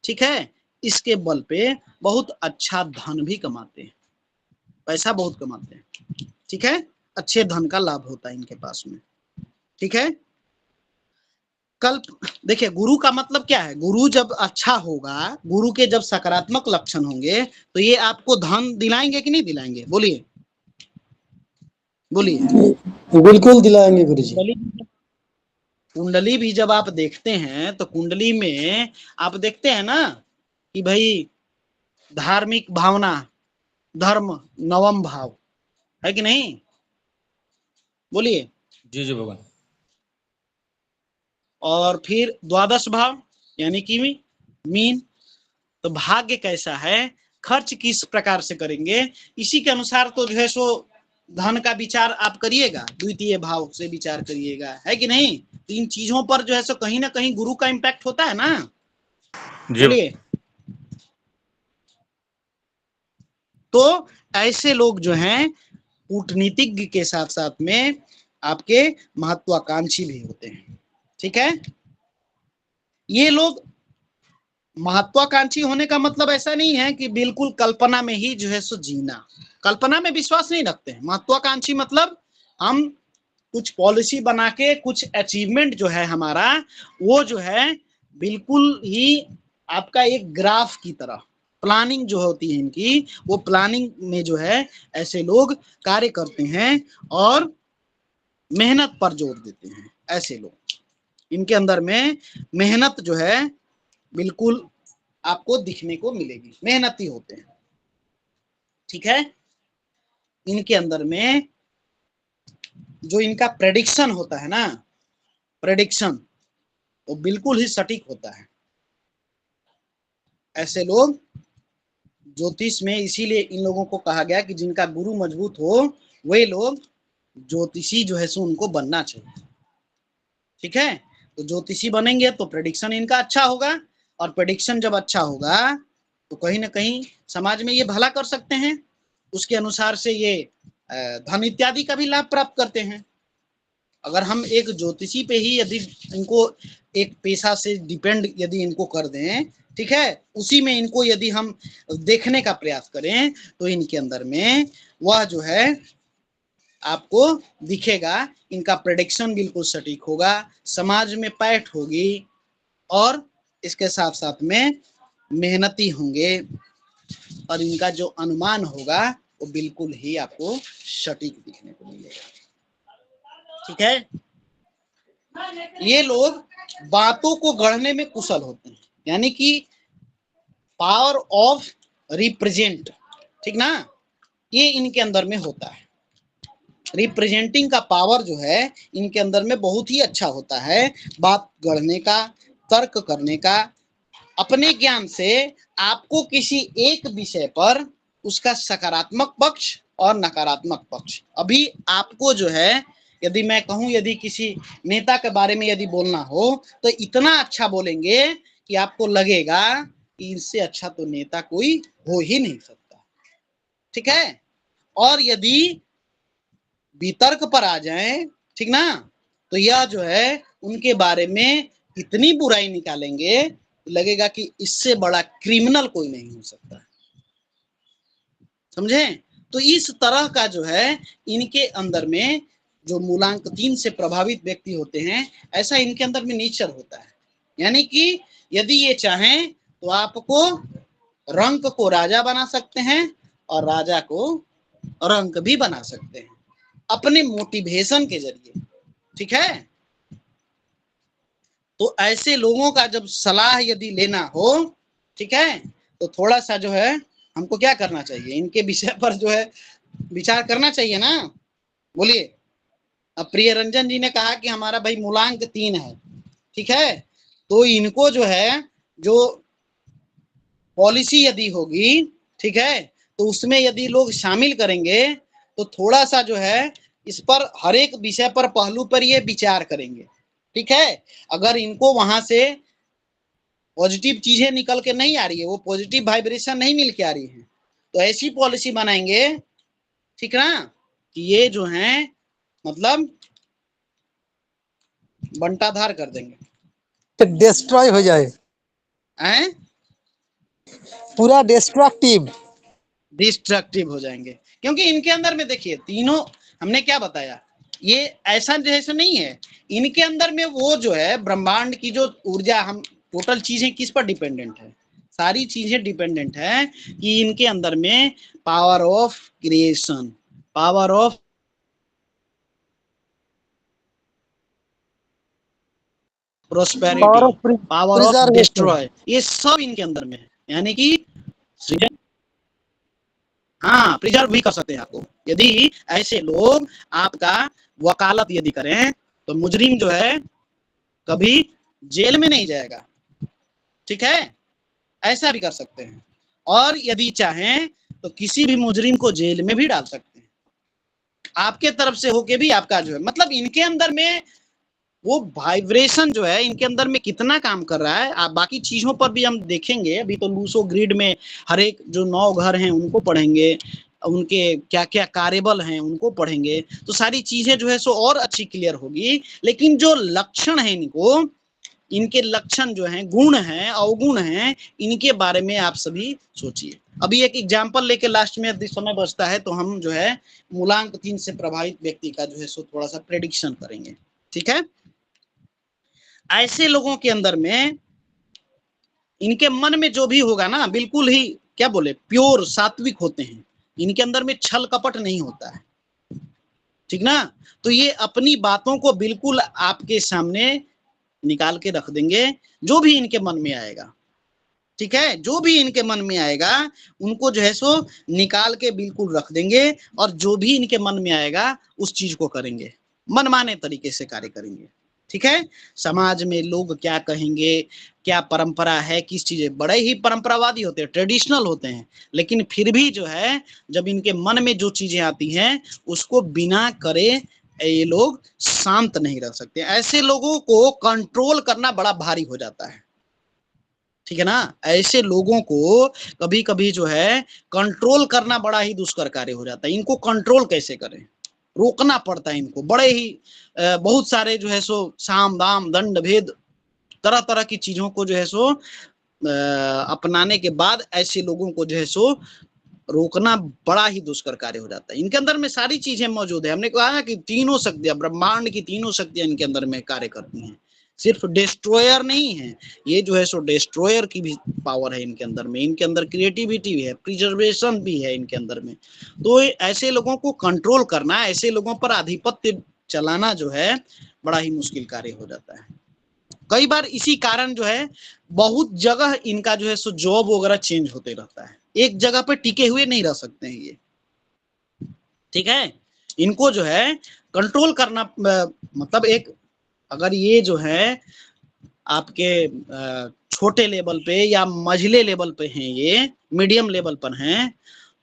ठीक है, इसके बल पे बहुत अच्छा धन भी कमाते हैं, पैसा बहुत कमाते हैं, ठीक है, अच्छे धन का लाभ होता है इनके पास में, ठीक है। कल्प, देखिए गुरु का मतलब क्या है, गुरु जब अच्छा होगा, गुरु के जब सकारात्मक लक्षण होंगे, तो ये आपको धन दिलाएंगे कि नहीं दिलाएंगे, बोलिए बोलिए। बिल्कुल दिलाएंगे गुरुजी। कुंडली भी जब आप देखते हैं तो कुंडली में आप देखते हैं ना कि भाई धार्मिक भावना, धर्म नवम भाव है कि नहीं, बोलिए। जी जी भगवान। और फिर द्वादश भाव यानी कि मीन, तो भाग्य कैसा है, खर्च किस प्रकार से करेंगे, इसी के अनुसार तो जो है सो धन का विचार आप करिएगा, द्वितीय भाव से विचार करिएगा, है कि नहीं। तीन चीजों पर जो है सो कहीं ना कहीं गुरु का इम्पैक्ट होता है ना, बोलिए। तो ऐसे लोग जो हैं कूटनीतिज्ञ के साथ साथ में आपके महत्वाकांक्षी भी होते हैं, ठीक है। ये लोग महत्वाकांक्षी होने का मतलब ऐसा नहीं है कि बिल्कुल कल्पना में ही जो है सो जीना, कल्पना में विश्वास नहीं रखते हैं। महत्वाकांक्षी मतलब हम कुछ पॉलिसी बना के कुछ अचीवमेंट जो है हमारा, वो जो है बिल्कुल ही आपका एक ग्राफ की तरह प्लानिंग जो होती है इनकी, वो प्लानिंग में जो है ऐसे लोग कार्य करते हैं और मेहनत पर जोर देते हैं। ऐसे लोग, इनके अंदर में मेहनत जो है बिल्कुल आपको दिखने को मिलेगी, मेहनती होते हैं, ठीक है। इनके अंदर में जो इनका प्रेडिक्शन होता है ना, प्रेडिक्शन, वो बिल्कुल ही सटीक होता है। ऐसे लोग ज्योतिष में इसीलिए इन लोगों को कहा गया कि जिनका गुरु मजबूत हो, वे लोग ज्योतिषी जो है सो उनको बनना चाहिए, ठीक है। तो ज्योतिषी बनेंगे तो प्रेडिक्शन इनका अच्छा होगा, और प्रेडिक्शन जब अच्छा होगा तो कहीं ना कहीं समाज में ये भला कर सकते हैं, उसके अनुसार से ये धन इत्यादि का भी लाभ प्राप्त करते हैं। अगर हम एक ज्योतिषी पे ही यदि इनको एक पेशा से डिपेंड यदि इनको कर दें, ठीक है, उसी में इनको यदि हम देखने का प्रयास करें, तो इनके अंदर में वह जो है आपको दिखेगा, इनका प्रेडिक्शन बिल्कुल सटीक होगा, समाज में पैठ होगी, और इसके साथ साथ में मेहनती होंगे, और इनका जो अनुमान होगा वो बिल्कुल ही आपको सटीक दिखने को मिलेगा, ठीक है। ये लोग बातों को गढ़ने में कुशल होते हैं, यानी कि पावर ऑफ रिप्रेजेंट, ठीक ना, ये इनके अंदर में होता है। रिप्रेजेंटिंग का पावर जो है इनके अंदर में बहुत ही अच्छा होता है, बात गढ़ने का, तर्क करने का, अपने ज्ञान से आपको किसी एक विषय पर उसका सकारात्मक पक्ष और नकारात्मक पक्ष, अभी आपको जो है यदि मैं कहूं यदि किसी नेता के बारे में यदि बोलना हो तो इतना अच्छा बोलेंगे कि आपको लगेगा कि इससे अच्छा तो नेता कोई हो ही नहीं सकता, ठीक है। और यदि वितर्क पर आ जाएं, ठीक ना, तो यह जो है उनके बारे में इतनी बुराई निकालेंगे, लगेगा कि इससे बड़ा क्रिमिनल कोई नहीं हो सकता, समझे। तो इस तरह का जो है इनके अंदर में जो मूलांक 3 से प्रभावित व्यक्ति होते हैं, ऐसा इनके अंदर में नेचर होता है। यानी कि यदि ये चाहें तो आपको रंक को राजा बना सकते हैं और राजा को रंक भी बना सकते हैं अपने मोटिवेशन के जरिए, ठीक है। तो ऐसे लोगों का जब सलाह यदि लेना हो, ठीक है, तो थोड़ा सा जो है हमको क्या करना चाहिए, इनके विषय पर जो है विचार करना चाहिए ना। बोलिए। अब प्रिय रंजन जी ने कहा कि हमारा भाई मूलांक 3 है, ठीक है, तो इनको जो है जो पॉलिसी यदि होगी, ठीक है, तो उसमें यदि लोग शामिल करेंगे तो थोड़ा सा जो है इस पर हर एक विषय पर पहलू पर ये विचार करेंगे, ठीक है। अगर इनको वहां से पॉजिटिव चीजें निकल के नहीं आ रही है, वो पॉजिटिव वाइब्रेशन नहीं मिल के आ रही है, तो ऐसी पॉलिसी बनाएंगे, ठीक ना, कि ये जो है मतलब बंटाधार कर देंगे, डिस्ट्रॉय हो जाए, हैं, पूरा डिस्ट्रक्टिव डिस्ट्रक्टिव हो जाएंगे। क्योंकि इनके अंदर में देखिए तीनों, हमने क्या बताया, ये ऐसा जैसे नहीं है, इनके अंदर में वो जो है ब्रह्मांड की जो ऊर्जा, हम टोटल चीजें किस पर डिपेंडेंट है, सारी चीजें डिपेंडेंट है कि इनके अंदर में power of creation, power of prosperity, power of destroy, ये सब इनके अंदर में है। यानी कि सृजन, हाँ, प्रिजर्व भी कर सकते हैं आपको। यदि ऐसे लोग आपका वकालत यदि करें तो मुजरिम जो है कभी जेल में नहीं जाएगा, ठीक है, ऐसा भी कर सकते हैं। और यदि चाहें तो किसी भी मुजरिम को जेल में भी डाल सकते हैं, आपके तरफ से होके भी आपका जो है, मतलब इनके अंदर में वो वाइब्रेशन जो है इनके अंदर में कितना काम कर रहा है। आप बाकी चीजों पर भी हम देखेंगे, अभी तो लूसो ग्रिड में हर एक जो 9 घर हैं उनको पढ़ेंगे, उनके क्या क्या कार्यबल हैं उनको पढ़ेंगे, तो सारी चीजें जो है सो और अच्छी क्लियर होगी। लेकिन जो लक्षण है इनको, इनके लक्षण जो हैं, गुण हैं, अवगुण हैं, इनके बारे में आप सभी सोचिए। अभी एक एग्जाम्पल लेके लास्ट में यदि समय बचता है तो हम जो है मूलांक 3 से प्रभावित व्यक्ति का जो है सो थोड़ा सा प्रेडिक्शन करेंगे, ठीक है। ऐसे लोगों के अंदर में इनके मन में जो भी होगा ना, बिल्कुल ही क्या बोले, प्योर सात्विक होते हैं, इनके अंदर में छल कपट नहीं होता है, ठीक ना। तो ये अपनी बातों को बिल्कुल आपके सामने निकाल के रख देंगे, जो भी इनके मन में आएगा, ठीक है, जो भी इनके मन में आएगा उनको जो है सो निकाल के बिल्कुल रख देंगे, और जो भी इनके मन में आएगा उस चीज को करेंगे, मनमाने तरीके से कार्य करेंगे, ठीक है। समाज में लोग क्या कहेंगे, क्या परंपरा है, किस चीजें, बड़े ही परंपरावादी होते हैं, ट्रेडिशनल होते हैं, लेकिन फिर भी जो है जब इनके मन में जो चीजें आती हैं उसको बिना करे ये लोग शांत नहीं रह सकते। ऐसे लोगों को कंट्रोल करना बड़ा भारी हो जाता है, ठीक है ना। ऐसे लोगों को कभी कभी जो है कंट्रोल करना बड़ा ही दुष्कर कार्य हो जाता है। इनको कंट्रोल कैसे करें, रोकना पड़ता है इनको, बड़े ही बहुत सारे जो है सो साम दाम दंड भेद तरह तरह की चीजों को जो है सो अपनाने के बाद ऐसे लोगों को जो है सो रोकना बड़ा ही दुष्कर कार्य हो जाता है। इनके अंदर में सारी चीजें मौजूद है, हमने कहा ना कि तीनों शक्तियां, ब्रह्मांड की तीनों शक्तियां इनके अंदर में कार्य करती हैं, सिर्फ डिस्ट्रॉयर नहीं है, ये जो है सो डिस्ट्रॉयर की भी पावर है इनके अंदर में, इनके अंदर क्रिएटिविटी भी है, प्रिजर्वेशन भी है इनके अंदर में। तो ऐसे लोगों को कंट्रोल करना, ऐसे लोगों पर आधिपत्य चलाना जो है बड़ा ही मुश्किल कार्य हो जाता है। कई बार इसी कारण जो है बहुत जगह इनका जो है सो जॉब वगैरह चेंज होते रहता है, एक जगह पे टिके हुए नहीं रह सकते हैं ये, ठीक है। इनको जो है कंट्रोल करना, मतलब एक, अगर ये जो है आपके छोटे लेवल पे या मझले लेवल पे हैं, ये मीडियम लेवल पर हैं,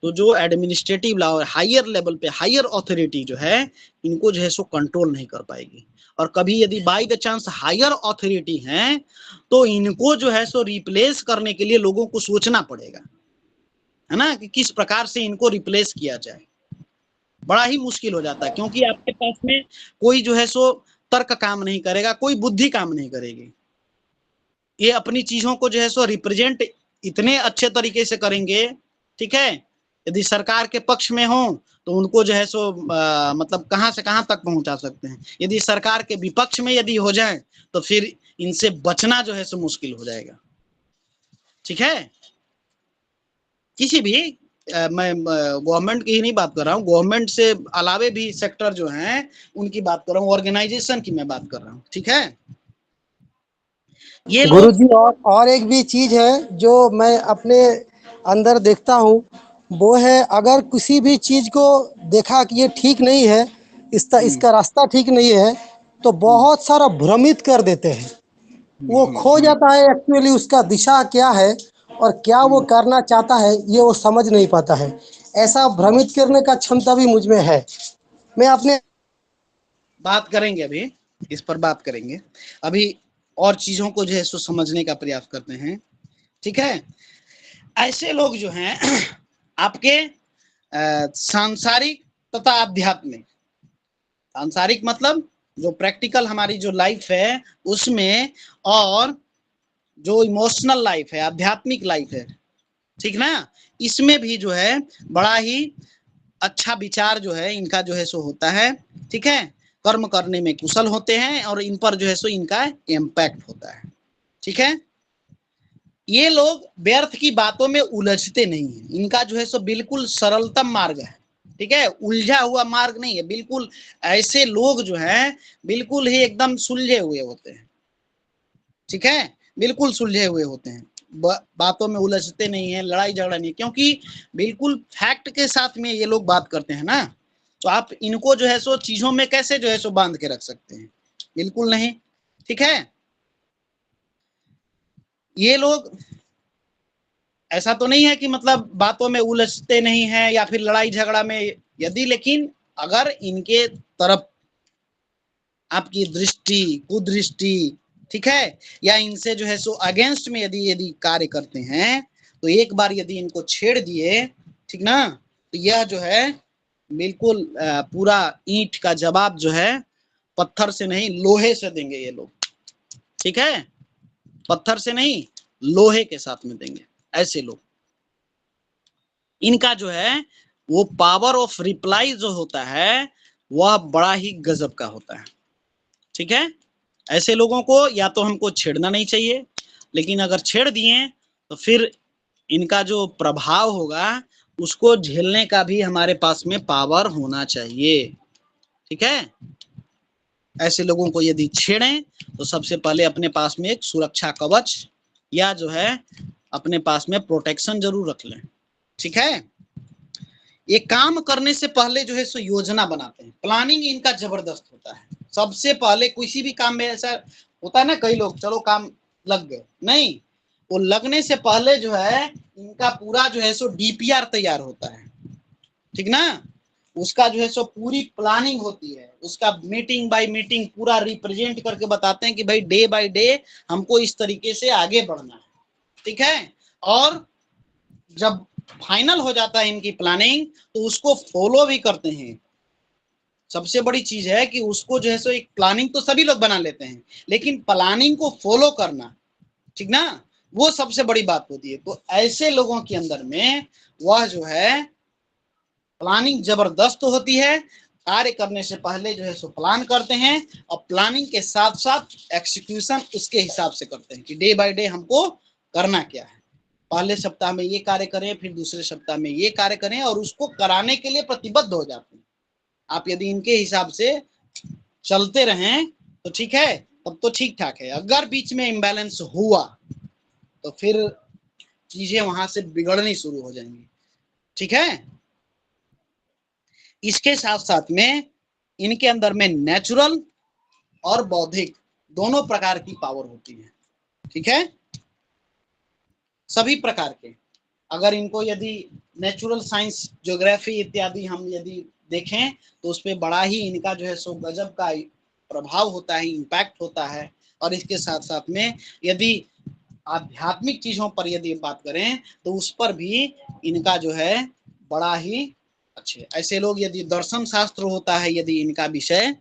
तो जो एडमिनिस्ट्रेटिव लॉ हायर लेवल पे हायर अथॉरिटी जो है इनको जो है सो कंट्रोल नहीं कर पाएगी। और कभी यदि by the chance higher authority हैं तो इनको जो है सो रिप्लेस करने के लिए लोगों को सोचना पड़ेगा, है ना, कि किस प्रकार से इनको रिप्लेस किया जाए। बड़ा ही मुश्किल हो जाता है, क्योंकि आपके पास में कोई जो है सो तर्क काम नहीं करेगा, कोई बुद्धि काम नहीं करेगी। ये अपनी चीजों को जो है सो रिप्रेजेंट इतने अच्छे तरीके से करेंगे, ठीक है, यदि सरकार के पक्ष में हो तो उनको जो है सो मतलब कहां से कहां तक पहुंचा सकते हैं। यदि सरकार के विपक्ष में यदि हो जाए तो फिर इनसे बचना जो है सो मुश्किल हो जाएगा, ठीक है। किसी भी मैं गवर्नमेंट की ही नहीं बात कर रहा हूँ, गवर्नमेंट से अलावे भी सेक्टर जो हैं उनकी बात कर रहा हूँ, ऑर्गेनाइजेशन की मैं बात कर रहा हूँ, ठीक है। ये लोग गुरुजी और एक भी चीज है जो मैं अपने अंदर देखता हूँ, वो है अगर किसी भी चीज को देखा कि ये ठीक नहीं है, इसका रास्ता ठीक नहीं है, तो बहुत सारा भ्रमित कर देते हैं। वो खो जाता है एक्चुअली उसका दिशा क्या है और क्या वो करना चाहता है, ये वो समझ नहीं पाता है। ऐसा भ्रमित करने का क्षमता भी मुझ में है। मैं अपने बात करेंगे, अभी इस पर बात करेंगे, अभी और चीजों को जो है सो समझने का प्रयास करते हैं, ठीक है। ऐसे लोग जो हैं आपके सांसारिक तथा आध्यात्मिक, सांसारिक मतलब जो प्रैक्टिकल हमारी जो लाइफ है उसमें, और जो इमोशनल लाइफ है, आध्यात्मिक लाइफ है, ठीक ना, इसमें भी जो है बड़ा ही अच्छा विचार जो है इनका जो है सो होता है, ठीक है। कर्म करने में कुशल होते हैं और इन पर जो है सो इनका इम्पैक्ट होता है, ठीक है। ये लोग व्यर्थ की बातों में उलझते नहीं है, इनका जो है सो बिल्कुल सरलतम मार्ग है, ठीक है, उलझा हुआ मार्ग नहीं है बिल्कुल। ऐसे लोग जो हैं बिल्कुल ही एकदम सुलझे हुए होते हैं, ठीक है, बिल्कुल सुलझे हुए होते हैं, बातों में उलझते नहीं है, लड़ाई झगड़ा नहीं, क्योंकि बिल्कुल फैक्ट के साथ में ये लोग बात करते हैं ना, तो आप इनको जो है सो चीजों में कैसे जो है सो बांध के रख सकते हैं, बिल्कुल नहीं, ठीक है। ये लोग ऐसा तो नहीं है कि मतलब बातों में उलझते नहीं हैं या फिर लड़ाई झगड़ा में, यदि लेकिन अगर इनके तरफ आपकी दृष्टि कुदृष्टि, ठीक है, या इनसे जो है सो अगेंस्ट में यदि कार्य करते हैं तो एक बार यदि इनको छेड़ दिए, ठीक ना, तो यह जो है बिल्कुल पूरा ईंट का जवाब जो है पत्थर से नहीं लोहे से देंगे ये लोग, ठीक है, पत्थर से नहीं लोहे के साथ में देंगे ऐसे लोग। इनका जो है वो पावर ऑफ रिप्लाई जो होता है वह बड़ा ही गजब का होता है, ठीक है। ऐसे लोगों को या तो हमको छेड़ना नहीं चाहिए, लेकिन अगर छेड़ दिए तो फिर इनका जो प्रभाव होगा उसको झेलने का भी हमारे पास में पावर होना चाहिए, ठीक है। ऐसे लोगों को यदि छेड़ें तो सबसे पहले अपने पास में एक सुरक्षा कवच या जो है अपने पास में प्रोटेक्शन जरूर रख लें, ठीक है। ये काम करने से पहले जो है सो योजना बनाते हैं, प्लानिंग इनका जबरदस्त होता है। सबसे पहले किसी भी काम में ऐसा होता है ना, कई लोग चलो काम लग गए, नहीं, वो लगने से पहले जो है इनका पूरा जो है सो डीपीआर तैयार होता है, ठीक ना, उसका जो है सो पूरी प्लानिंग होती है, उसका मीटिंग बाय मीटिंग पूरा रिप्रेजेंट करके बताते हैं कि भाई डे बाय डे हमको इस तरीके से आगे बढ़ना है, ठीक है। और जब फाइनल हो जाता है इनकी प्लानिंग तो उसको फॉलो भी करते हैं। सबसे बड़ी चीज है कि उसको जो है सो एक प्लानिंग तो सभी लोग बना लेते हैं, लेकिन प्लानिंग को फॉलो करना, ठीक ना, वो सबसे बड़ी बात होती है। तो ऐसे लोगों के अंदर में वह जो है प्लानिंग जबरदस्त होती है, कार्य करने से पहले जो है सो प्लान करते हैं और प्लानिंग के साथ साथ एक्सिक्यूशन उसके हिसाब से करते हैं कि डे बाय डे हमको करना क्या है, पहले सप्ताह में ये कार्य करें, फिर दूसरे सप्ताह में ये कार्य करें, और उसको कराने के लिए प्रतिबद्ध हो जाते हैं। आप यदि इनके हिसाब से चलते रहें तो ठीक है, तब तो ठीक ठाक है। अगर बीच में इम्बैलेंस हुआ तो फिर चीजें वहां से बिगड़नी शुरू हो जाएंगी, ठीक है। इसके साथ साथ में इनके अंदर में नेचुरल और बौद्धिक दोनों प्रकार की पावर होती है, ठीक है, सभी प्रकार के। अगर इनको यदि नेचुरल साइंस, ज्योग्राफी इत्यादि हम यदि देखें तो उस पर बड़ा ही इनका जो है सो गजब का प्रभाव होता है, इम्पैक्ट होता है। और इसके साथ साथ में यदि आध्यात्मिक चीजों पर यदि बात करें तो उस पर भी इनका जो है बड़ा ही अच्छे। ऐसे लोग यदि दर्शन शास्त्र होता है, यदि इनका विषय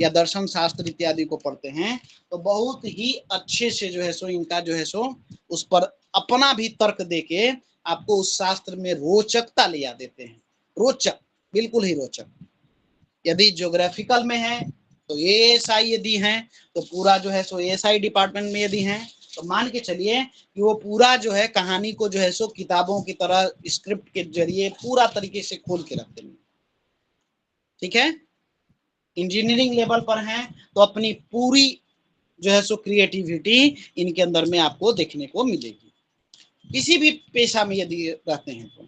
या दर्शन शास्त्र इत्यादि को पढ़ते हैं तो बहुत ही अच्छे से जो है सो इनका जो है सो उस पर अपना भी तर्क देके आपको उस शास्त्र में रोचकता ले आ देते हैं। रोचक, बिल्कुल ही रोचक। यदि ज्योग्राफिकल में है तो एएसआई यदि हैं तो पूरा जो है सो एएसआई डिपार्टमेंट में यदि हैं तो मान के चलिए कि वो पूरा जो है कहानी को जो है सो किताबों की तरह स्क्रिप्ट के जरिए पूरा तरीके से खोल के रख देंगे, ठीक है। इंजीनियरिंग लेवल पर हैं तो अपनी पूरी जो है सो क्रिएटिविटी इनके अंदर में आपको देखने को मिलेगी, किसी भी पेशा में यदि रहते हैं तो,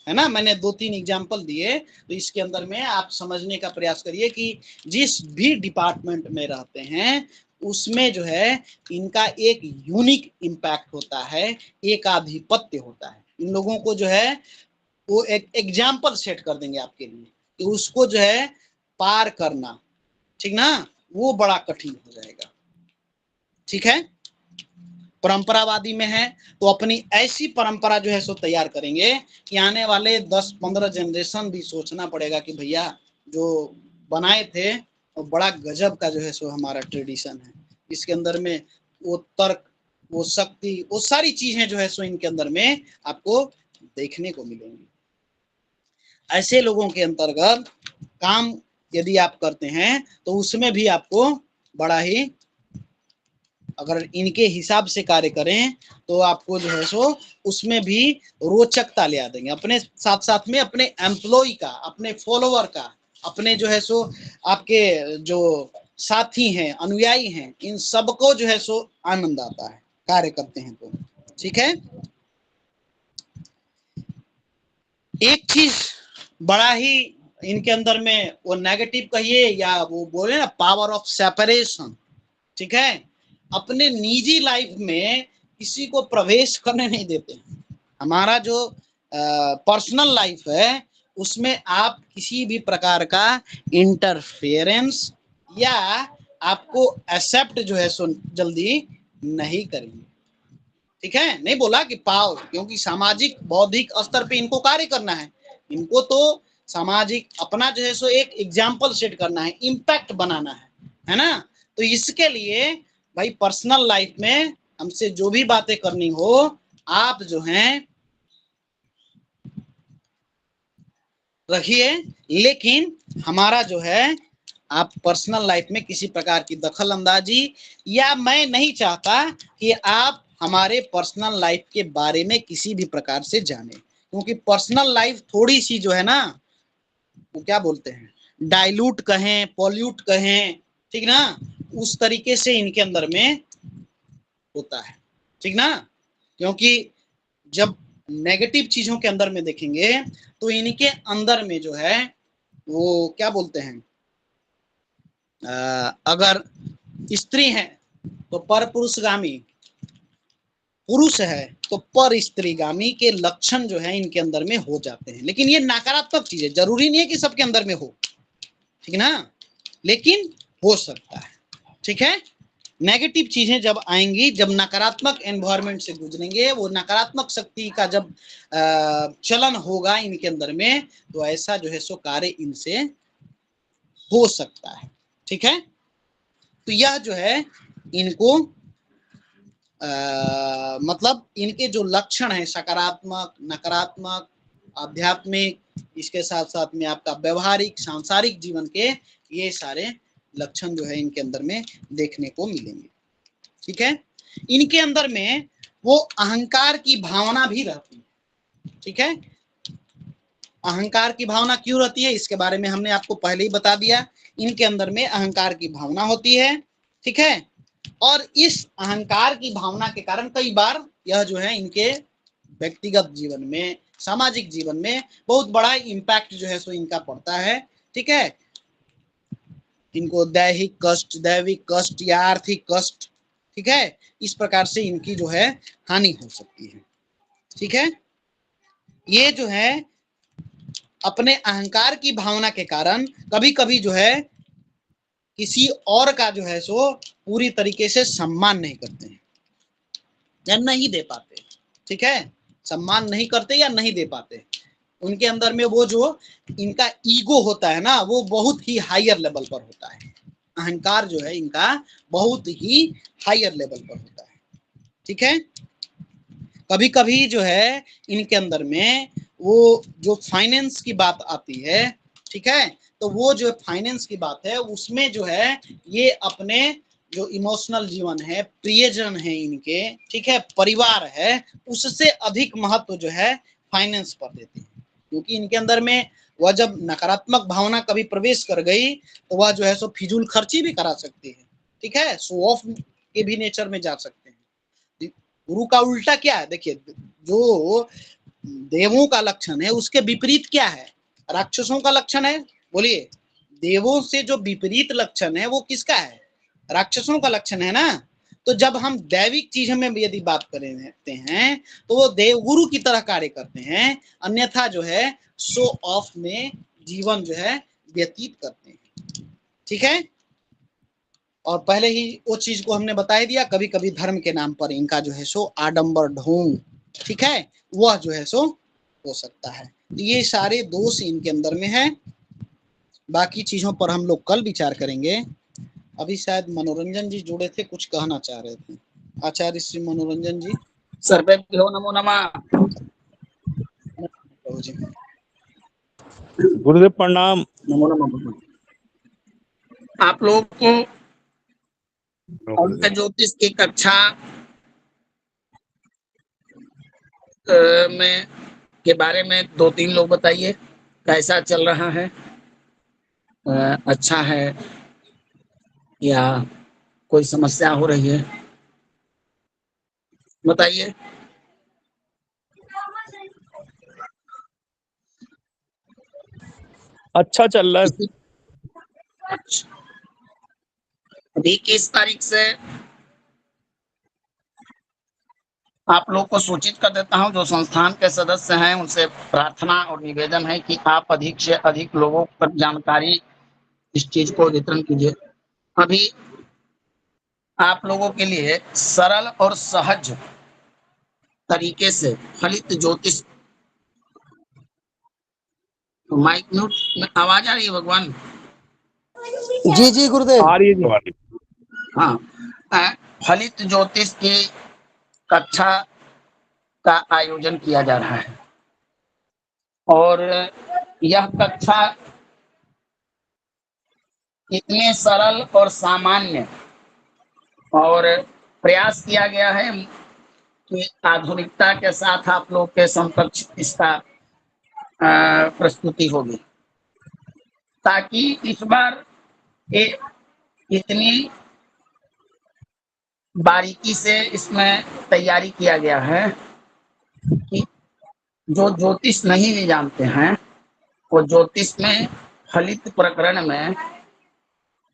है ना। मैंने 2-3 एग्जाम्पल दिए तो इसके अंदर में आप समझने का प्रयास करिए कि जिस भी डिपार्टमेंट में रहते हैं उसमें जो है इनका एक यूनिक इम्पैक्ट होता है, एक आधिपत्य होता है। इन लोगों को जो है वो एक एग्जाम्पल सेट कर देंगे आपके लिए कि उसको जो है पार करना, ठीक ना, वो बड़ा कठिन हो जाएगा, ठीक है। परंपरावादी में है तो अपनी ऐसी परंपरा जो है सो तैयार करेंगे कि आने वाले 10-15 जनरेशन भी सोचना पड़ेगा कि भैया जो बनाए थे वो बड़ा गजब का जो है सो हमारा ट्रेडिशन है। इसके अंदर में वो तर्क, वो शक्ति, वो सारी चीजें जो है सो इनके अंदर में आपको देखने को मिलेंगी। ऐसे लोगों के अंतर्गत काम यदि आप करते हैं तो उसमें भी आपको बड़ा ही, अगर इनके हिसाब से कार्य करें तो आपको जो है सो उसमें भी रोचकता ले आ देंगे। अपने साथ साथ में अपने एम्प्लॉय का, अपने फॉलोअर का, अपने जो है सो आपके जो साथी हैं, अनुयायी हैं, इन सबको जो है सो आनंद आता है कार्य करते हैं तो, ठीक है। एक चीज बड़ा ही इनके अंदर में वो नेगेटिव कहिए या वो बोले ना पावर ऑफ सेपरेशन, ठीक है, अपने निजी लाइफ में किसी को प्रवेश करने नहीं देते। हमारा जो पर्सनल लाइफ है उसमें आप किसी भी प्रकार का इंटरफेरेंस या आपको एक्सेप्ट जो है सो जल्दी नहीं करेंगे, ठीक है। नहीं बोला कि पाओ, क्योंकि सामाजिक बौद्धिक स्तर पे इनको कार्य करना है, इनको तो सामाजिक अपना जो है सो एक एग्जाम्पल सेट करना है, इम्पैक्ट बनाना है ना। तो इसके लिए भाई पर्सनल लाइफ में हमसे जो भी बातें करनी हो आप जो हैं रखिए, लेकिन हमारा जो है आप पर्सनल लाइफ में किसी प्रकार की दखल अंदाजी, या मैं नहीं चाहता कि आप हमारे पर्सनल लाइफ के बारे में किसी भी प्रकार से जाने, क्योंकि पर्सनल लाइफ थोड़ी सी जो है ना वो क्या बोलते हैं डाइल्यूट कहें, पॉल्यूट कहें, ठीक ना, उस तरीके से इनके अंदर में होता है, ठीक ना। क्योंकि जब नेगेटिव चीजों के अंदर में देखेंगे तो इनके अंदर में जो है वो क्या बोलते हैं, अगर स्त्री है तो पर पुरुषगामी, पुरुष है तो पर स्त्रीगामी के लक्षण जो है इनके अंदर में हो जाते हैं। लेकिन ये नकारात्मक चीज है, जरूरी नहीं है कि सबके अंदर में हो, ठीक ना, लेकिन हो सकता है, ठीक है। नेगेटिव चीजें जब आएंगी, जब नकारात्मक एनवायरनमेंट से गुजरेंगे, वो नकारात्मक शक्ति का जब चलन होगा इनके अंदर में, तो ऐसा जो है सो कार्य इनसे हो सकता है, ठीक है। तो यह जो है इनको मतलब इनके जो लक्षण है सकारात्मक, नकारात्मक, आध्यात्मिक, इसके साथ साथ में आपका व्यवहारिक सांसारिक जीवन के ये सारे लक्षण जो है इनके अंदर में देखने को मिलेंगे, ठीक है। इनके अंदर में वो अहंकार की भावना भी रहती है, ठीक है। अहंकार की भावना क्यों रहती है इसके बारे में हमने आपको पहले ही बता दिया। इनके अंदर में अहंकार की भावना होती है, ठीक है। और इस अहंकार की भावना के कारण कई बार यह जो है इनके व्यक्तिगत जीवन में, सामाजिक जीवन में बहुत बड़ा इम्पैक्ट जो है सो इनका पड़ता है, ठीक है। इनको दैहिक कष्ट, दैविक कष्ट या आर्थिक कष्ट, ठीक है, इस प्रकार से इनकी जो है हानि हो सकती है। ठीक है, ये जो है अपने अहंकार की भावना के कारण कभी कभी जो है किसी और का जो है सो पूरी तरीके से सम्मान नहीं करते हैं या नहीं दे पाते। ठीक है, सम्मान नहीं करते या नहीं दे पाते। उनके अंदर में वो जो इनका ईगो होता है ना, वो बहुत ही हायर लेवल पर होता है। अहंकार जो है इनका बहुत ही हायर लेवल पर होता है। ठीक है, कभी कभी जो है इनके अंदर में वो जो फाइनेंस की बात आती है, ठीक है, तो वो जो फाइनेंस की बात है उसमें जो है ये अपने जो इमोशनल जीवन है, प्रियजन है इनके, ठीक है, परिवार है, उससे अधिक महत्व जो है फाइनेंस पर देते हैं। क्योंकि इनके अंदर में वह जब नकारात्मक भावना कभी प्रवेश कर गई तो वह जो है सो फिजूल खर्ची भी करा सकती है। ठीक है, शो ऑफ के भी नेचर में जा सकते हैं। गुरु का उल्टा क्या है, देखिए, जो देवों का लक्षण है उसके विपरीत क्या है, राक्षसों का लक्षण है। बोलिए, देवों से जो विपरीत लक्षण है वो किसका है, राक्षसों का लक्षण है ना। तो जब हम दैविक चीजों में यदि बात करते हैं तो वो देवगुरु की तरह कार्य करते हैं, अन्यथा जो है शो ऑफ में जीवन जो है व्यतीत करते हैं। ठीक है, और पहले ही वो चीज को हमने बता ही दिया, कभी कभी धर्म के नाम पर इनका जो है सो आडंबर ढोंग, ठीक है, वह जो है सो हो सकता है। ये सारे दोष इनके अंदर में है। बाकी चीजों पर हम लोग कल विचार करेंगे। अभी शायद मनोरंजन जी जुड़े थे, कुछ कहना चाह रहे थे। आचार्य श्री मनोरंजन जी। सर्वेभ्यो नमो नमः। प्रभु जी, गुरुदेव प्रणाम। नमो नमः। आप लोग को अंक ज्योतिष की कक्षा में के बारे में 2-3 लोग बताइए, कैसा चल रहा है, अच्छा है या कोई समस्या हो रही है, बताइए। अच्छा चल रहा है। अच्छा, अभी किस तारीख से आप लोग को सूचित कर देता हूं। जो संस्थान के सदस्य हैं उनसे प्रार्थना और निवेदन है कि आप अधिक से अधिक लोगों पर जानकारी इस चीज को वितरण कीजिए। अभी आप लोगों के लिए सरल और सहज तरीके से फलित ज्योतिष, माइक म्यूट में आवाज आ रही है भगवान? जी जी गुरुदेव। आ रही है जी। हाँ, फलित ज्योतिष की कक्षा का आयोजन किया जा रहा है और यह कक्षा इतने सरल और सामान्य और प्रयास किया गया है कि आधुनिकता के साथ आप लोग के समकक्ष इसका प्रस्तुति होगी, ताकि इस बार इतनी बारीकी से इसमें तैयारी किया गया है कि जो ज्योतिष नहीं भी जानते हैं वो ज्योतिष में फलित प्रकरण में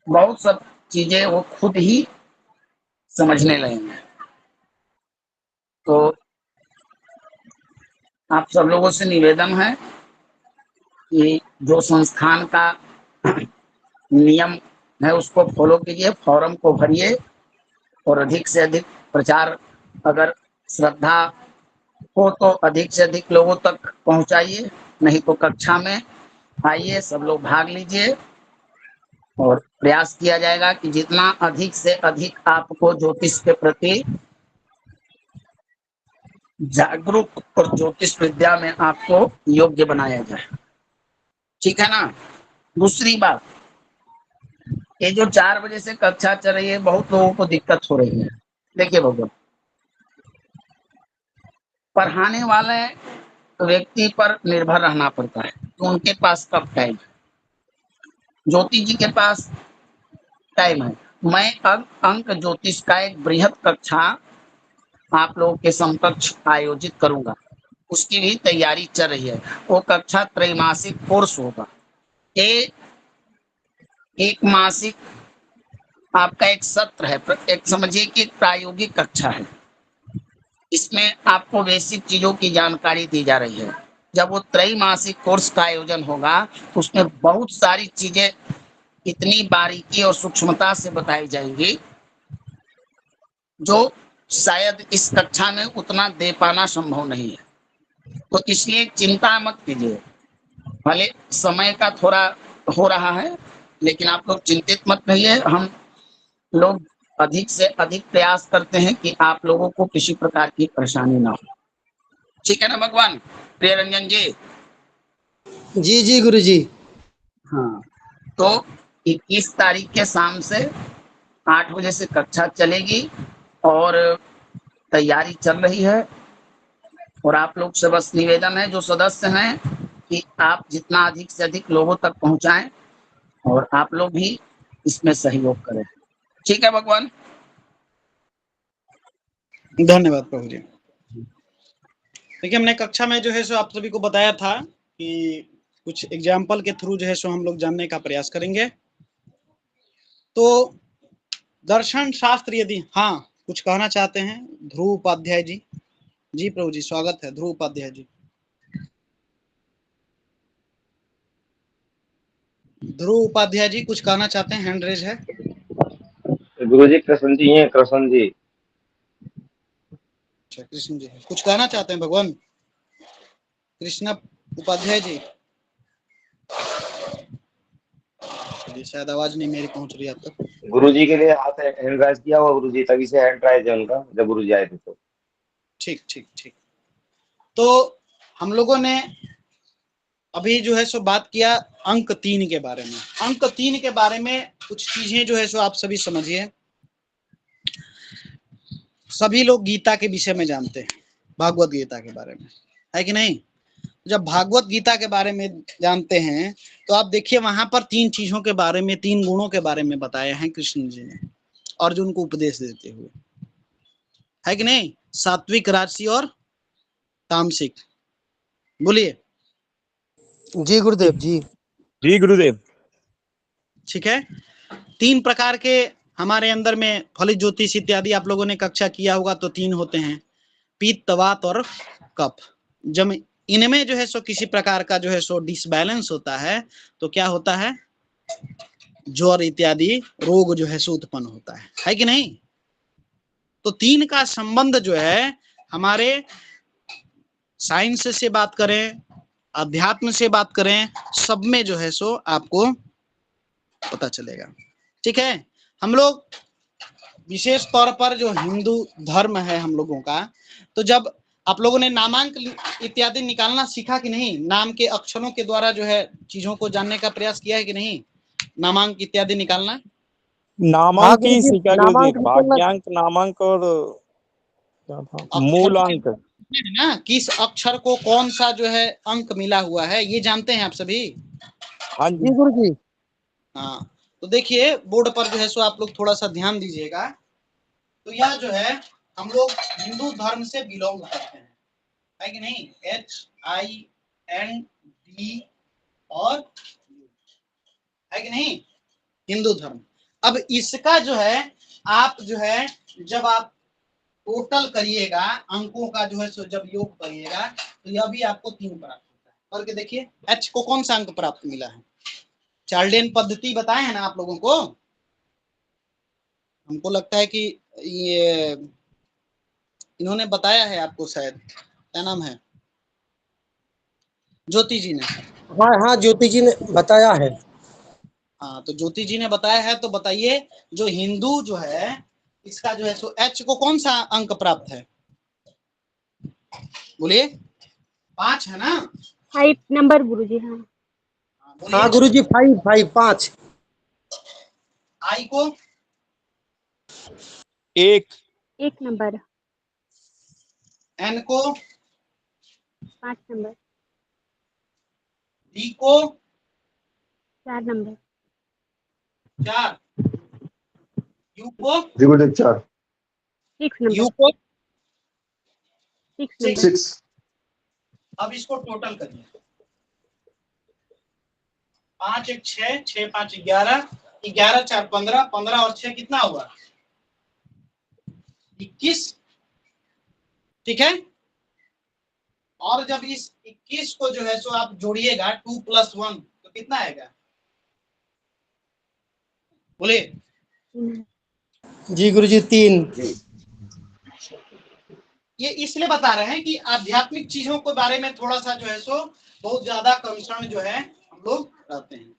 बहुत सब चीजें वो खुद ही समझने लगेंगे। तो आप सब लोगों से निवेदन है कि जो संस्थान का नियम है उसको फॉलो कीजिए, फॉर्म को भरिए और अधिक से अधिक प्रचार, अगर श्रद्धा हो तो अधिक से अधिक लोगों तक पहुंचाइए, नहीं तो कक्षा में आइए, सब लोग भाग लीजिए और प्रयास किया जाएगा कि जितना अधिक से अधिक आपको ज्योतिष के प्रति जागरूक और ज्योतिष विद्या में आपको योग्य बनाया जाए। ठीक है ना। दूसरी बात, ये जो 4 बजे से कक्षा चल रही है, बहुत लोगों को दिक्कत हो रही है। देखिए भगवान, पढ़ाने वाले व्यक्ति पर निर्भर रहना पड़ता है तो उनके पास कब टाइम है। ज्योति जी के पास टाइम है। मैं अंक ज्योतिष का एक बृहद कक्षा आप लोगों के समकक्ष आयोजित करूंगा, उसकी भी तैयारी चल रही है। वो कक्षा त्रैमासिक कोर्स होगा। ये एक मासिक आपका एक सत्र है, एक समझिए कि एक प्रायोगिक कक्षा है। इसमें आपको बेसिक चीजों की जानकारी दी जा रही है। जब वो त्रैमासिक कोर्स का आयोजन होगा तो उसमें बहुत सारी चीजें इतनी बारीकी और सूक्ष्मता से बताई जाएंगी जो शायद इस कक्षा में उतना दे पाना संभव नहीं है। तो इसलिए चिंता मत कीजिए, भले समय का थोड़ा हो रहा है, लेकिन आप लोग चिंतित मत रहिए। हम लोग अधिक से अधिक प्रयास करते हैं कि आप लोगों को किसी प्रकार की परेशानी ना हो। ठीक है ना भगवान प्रिय रंजन जी? जी जी गुरुजी। हाँ, तो 21 तारीख के शाम से 8 बजे से कक्षा चलेगी और तैयारी चल रही है। और आप लोग से बस निवेदन है, जो सदस्य हैं, कि आप जितना अधिक से अधिक लोगों तक पहुंचाएं और आप लोग भी इसमें सहयोग करें। ठीक है भगवान? धन्यवाद प्रभु जी। देखिए, हमने कक्षा में जो है सो आप सभी को बताया था कि कुछ एग्जाम्पल के थ्रू जो है सो हम लोग जानने का प्रयास करेंगे। तो दर्शन शास्त्र यदि हाँ कुछ कहना चाहते हैं ध्रुव उपाध्याय जी। जी प्रभु जी, स्वागत है ध्रुव उपाध्याय जी। ध्रुव उपाध्याय जी कुछ कहना चाहते हैं, हैंड रेज है। गुरुजी कृष्ण जी हैं, कृष्ण जी। अच्छा, कृष्ण जी कुछ कहना चाहते हैं भगवान कृष्ण उपाध्याय जी। जी शायद आवाज नहीं मेरी पहुंच रही आप तक। गुरुजी के लिए हाथ हैंड राइज किया हुआ गुरुजी, तभी से हैंड राइज है उनका, जब गुरुजी आए थे तो। ठीक ठीक ठीक। तो हम लोगों ने अभी जो है सो बात किया अंक 3 के बारे में। अंक 3 के बारे में कुछ चीजें जो है सो आप सभी समझिए। सभी लोग गीता के विषय में जानते हैं, भागवत गीता के बारे में, है कि नहीं? जब भागवत गीता के बारे में जानते हैं तो आप देखिए वहां पर 3 चीजों के बारे में, 3 गुणों के बारे में बताया है कृष्ण जी ने अर्जुन को उपदेश देते हुए, है कि नहीं? सात्विक, राजसी और तामसिक। बोलिए। जी गुरुदेव जी। जी गुरुदेव। ठीक है, 3 प्रकार के हमारे अंदर में फलित ज्योतिष इत्यादि आप लोगों ने कक्षा किया होगा तो 3 होते हैं, पित्त, वात और कफ। जब इनमें जो है सो किसी प्रकार का जो है सो डिसबैलेंस होता है तो क्या होता है? ज्वर इत्यादि रोग जो है सो उत्पन्न होता है कि नहीं? तो 3 का संबंध जो है हमारे साइंस से बात करें, अध्यात्म से बात करें, सब में जो है सो आपको पता चलेगा। ठीक है, हम लोग विशेष तौर पर जो हिंदू धर्म है हम लोगों का, तो जब आप लोगों ने नामांक इत्यादि निकालना सीखा कि नहीं? नाम के अक्षरों के द्वारा जो है चीजों को जानने का प्रयास किया है कि नहीं? नामांक इत्यादि निकालना। नामांक ही सीखा गुरुदेव, नामांक निकलना। भाग्यांक, नामांक और क्या था मूलांक। ना किस अक्षर को कौन सा जो है अंक मिला हुआ है ये जानते हैं आप सभी? हाँ जी जी। गुरुजी। हाँ, तो देखिए बोर्ड पर जो है सो आप लोग थोड़ा सा ध्यान दीजिएगा। तो यह जो है हम लोग हिंदू धर्म से बिलोंग करते हैं, है कि नहीं? HIND और है कि नहीं? हिंदू धर्म। अब इसका जो है आप जो है जब आप टोटल करिएगा अंकों का जो है सो जब योग करिएगा तो यह भी आपको 3 प्राप्त होता है। करके देखिए H को कौन सा अंक प्राप्त मिला है? चार्ल्डियन पद्धति बताए हैं ना आप लोगों को? हमको लगता है कि ये इन्होंने बताया है आपको, शायद क्या नाम है, ज्योति जी ने। हाँ हाँ, ज्योति जी ने बताया है। हाँ, तो ज्योति जी ने बताया है, तो बताइए जो हिंदू जो है इसका जो है सो H को कौन सा अंक प्राप्त है? बोलिए। 5 है ना? 5 नंबर गुरुजी। हाँ हाँ बोलिए। गुरुजी, 5। I को 1 नंबर। N को 5 नंबर। D को 4 नंबर। 4। U को 6 नंबर। U को 6 नंबर। 6। अब इसको टोटल करिए। 5 1 6, 6 5 11, 11 4 15, 15 और 6 कितना हुआ? 21। ठीक है। और जब इस 21 को जो है सो आप जोड़िएगा 2 + 1 तो कितना आएगा? बोलिए। जी गुरुजी 3। ये इसलिए बता रहे हैं कि आध्यात्मिक चीजों के बारे में थोड़ा सा जो है सो बहुत ज्यादा कंसर्न जो है हम लोग रहते हैं।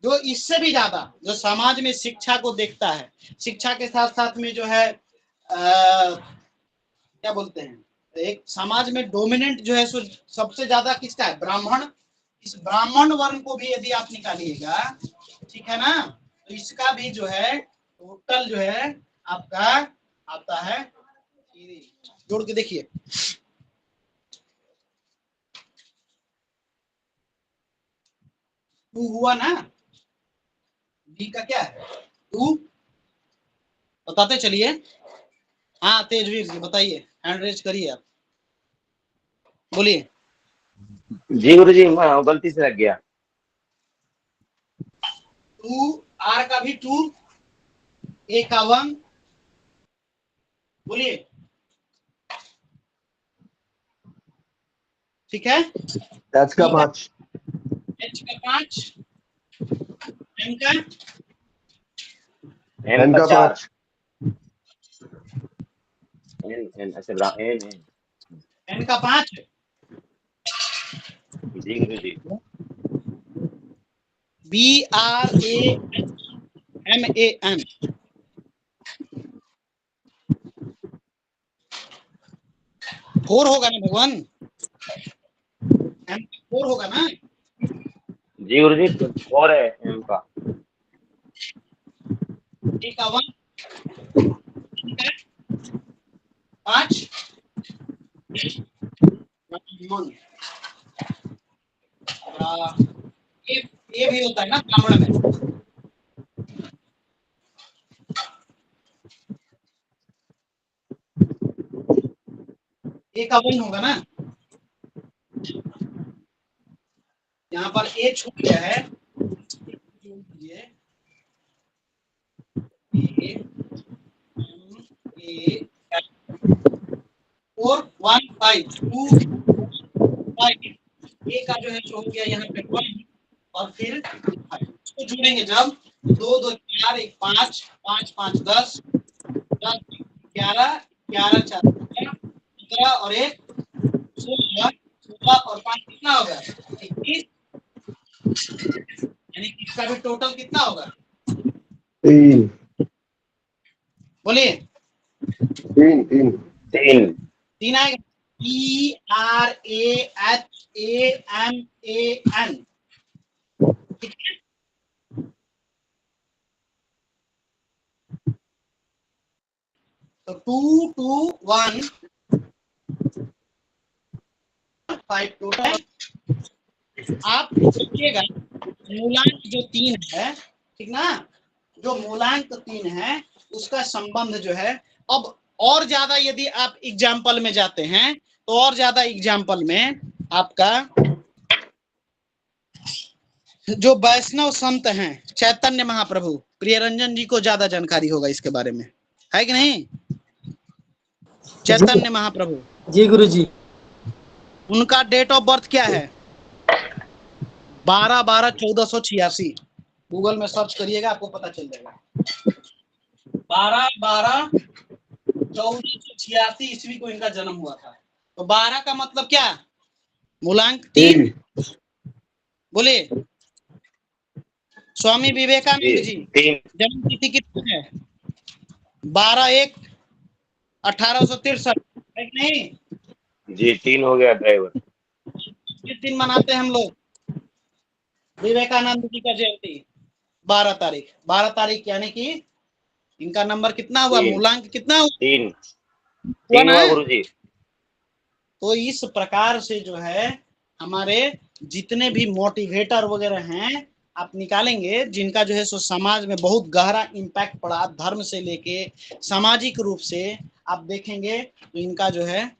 जो इससे भी ज्यादा जो समाज में शिक्षा को देखता है, शिक्षा के साथ साथ में जो है क्या बोलते हैं, एक समाज में डोमिनेंट जो है सो सबसे ज्यादा किसका है? ब्राह्मण। इस ब्राह्मण वर्ण को भी यदि आप निकालिएगा, ठीक है ना, तो इसका भी जो है टोटल जो है आपका आता है, जोड़ के देखिए, टू हुआ ना, बी का क्या है? 2। बताते चलिए। हाँ तेजवीर जी बताइए, हैंड रेज करिए आप, बोलिए। जी गुरुजी मैं गलती से लग गया। 2 आर का भी 2, ए का 1, बोलिए। ठीक है। एच का 5, एच का 5, एम का एन का 4, 5। एन अच्छा एन एन। एन का 5। जी गुरुजी। BRAHMAN। फोर होगा ना भगवान? एम 4 होगा ना? जी गुरुजी 4 है एम का। ए का 1, 5, ये भी होता है ना ब्राह्मण में। ए का 1 होगा ना? यहाँ पर ए छूट गया है, ये ए 4 1 5 2 5, ए का जो है सो हो गया यहाँ पे 1 और फिर 5, इसको जोड़ेंगे जब 2 2 4 1 5 5 5 10 10 11 11 4 15 और 1 16 16 और 5 कितना होगा? 21। यानी कि इसका भी टोटल कितना होगा? 3 बोलिए। 3 3 3 3 आएगा। BRAHAMAN। ठीक है। तो 2 2 1 5 टोटल। आप देखिएगा मूलांक जो 3 है, ठीक ना, जो मूलांक 3 है उसका संबंध जो है, अब और ज्यादा यदि आप एग्जाम्पल में जाते हैं तो और ज्यादा एग्जाम्पल में आपका जो वैष्णव संत हैं चैतन्य महाप्रभु प्रियरंजन जी को ज्यादा जानकारी होगा इसके बारे में, है कि नहीं? चैतन्य महाप्रभु, जी गुरुजी। उनका डेट ऑफ बर्थ क्या है? 12/12/1486। गूगल में सर्च करिएगा आपको पता चल जाएगा। 12/12/1486 ईस्वी को इनका जन्म हुआ था। तो 12 का मतलब क्या? मूलांक 3। बोलिए। स्वामी विवेकानंद जी 3 जन्म तिथि कितनी है? 12/1/1863, है कि नहीं? जी 3 हो गया ड्राइवर। किस दिन मनाते हैं हम लोग विवेकानंद जी का जयंती? 12 तारीख। 12 तारीख यानी कि इनका नंबर कितना हुआ? 3 मूलांक कितना हुआ? 3 हुआ 3 ना? हुआ गुरुजी। तो इस प्रकार से जो है हमारे जितने भी मोटिवेटर वगैरह हैं आप निकालेंगे, जिनका जो है सो समाज में बहुत गहरा इम्पैक्ट पड़ा, धर्म से लेके सामाजिक रूप से आप देखेंगे तो इनका जो है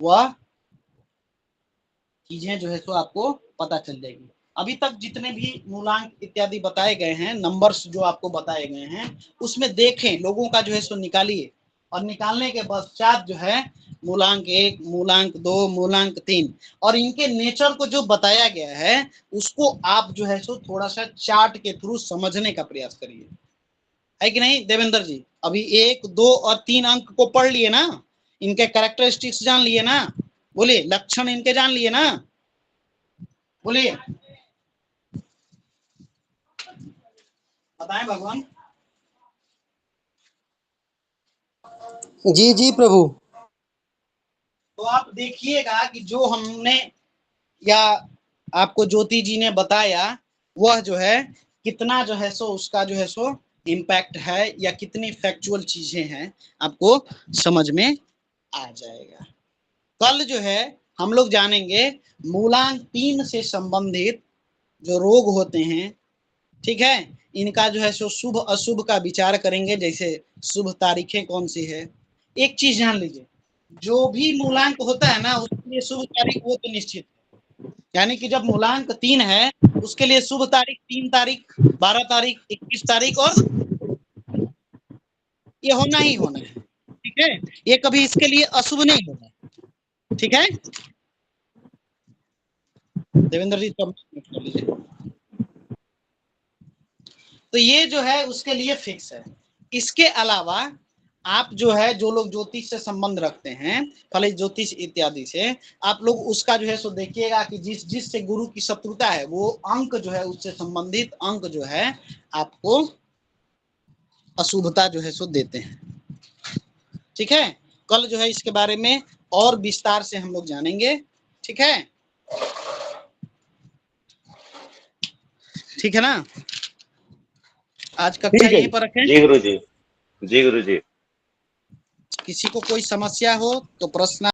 वह चीजें जो है सो आपको पता चल जाएगी। अभी तक जितने भी मूलांक इत्यादि बताए गए हैं, नंबर्स जो आपको बताए गए हैं, उसमें देखें, लोगों का जो है सो निकालिए, और निकालने के पश्चात जो है मूलांक 1, मूलांक 2, मूलांक 3 और इनके नेचर को जो बताया गया है उसको आप जो है सो थोड़ा सा चार्ट के थ्रू समझने का प्रयास करिए, है कि नहीं देवेंद्र जी? अभी 1, 2 और 3 अंक को पढ़ लिए ना, इनके कैरेक्टरिस्टिक्स जान लिए ना, बोलिए, लक्षण इनके जान लिए ना, बोलिए, बताएं भगवान। जी जी प्रभु। तो आप देखिएगा कि जो हमने या आपको ज्योति जी ने बताया वह जो है कितना जो है सो उसका जो है सो इम्पैक्ट है, या कितनी फैक्चुअल चीजें हैं आपको समझ में आ जाएगा। कल जो है हम लोग जानेंगे मूलांक 3 से संबंधित जो रोग होते हैं, ठीक है, इनका जो है सो शुभ अशुभ का विचार करेंगे, जैसे शुभ तारीखें कौन सी है। एक चीज जान लीजिए, जो भी मूलांक होता है ना उसके लिए शुभ तारीख वो तो निश्चित है, यानी कि जब मूलांक 3 है उसके लिए शुभ तारीख 3 तारीख, 12 तारीख, 21 तारीख, और ये होना ही होना है, ठीक है, ये कभी इसके लिए अशुभ नहीं होगा, ठीक है देवेंद्र जी, तो कर लीजिए। तो ये जो है उसके लिए फिक्स है। इसके अलावा आप जो है, जो लोग ज्योतिष से संबंध रखते हैं, फलित ज्योतिष इत्यादि से, आप लोग उसका जो है सो देखिएगा कि जिससे गुरु की शत्रुता है वो अंक जो है, उससे संबंधित अंक जो है आपको अशुभता जो है सो देते हैं, ठीक है। कल जो है इसके बारे में और विस्तार से हम लोग जानेंगे, ठीक है, ठीक है ना। आज कक्षा ठीक है यहीं पर रखें। जी गुरु जी। जी गुरु जी। किसी को कोई समस्या हो तो प्रश्न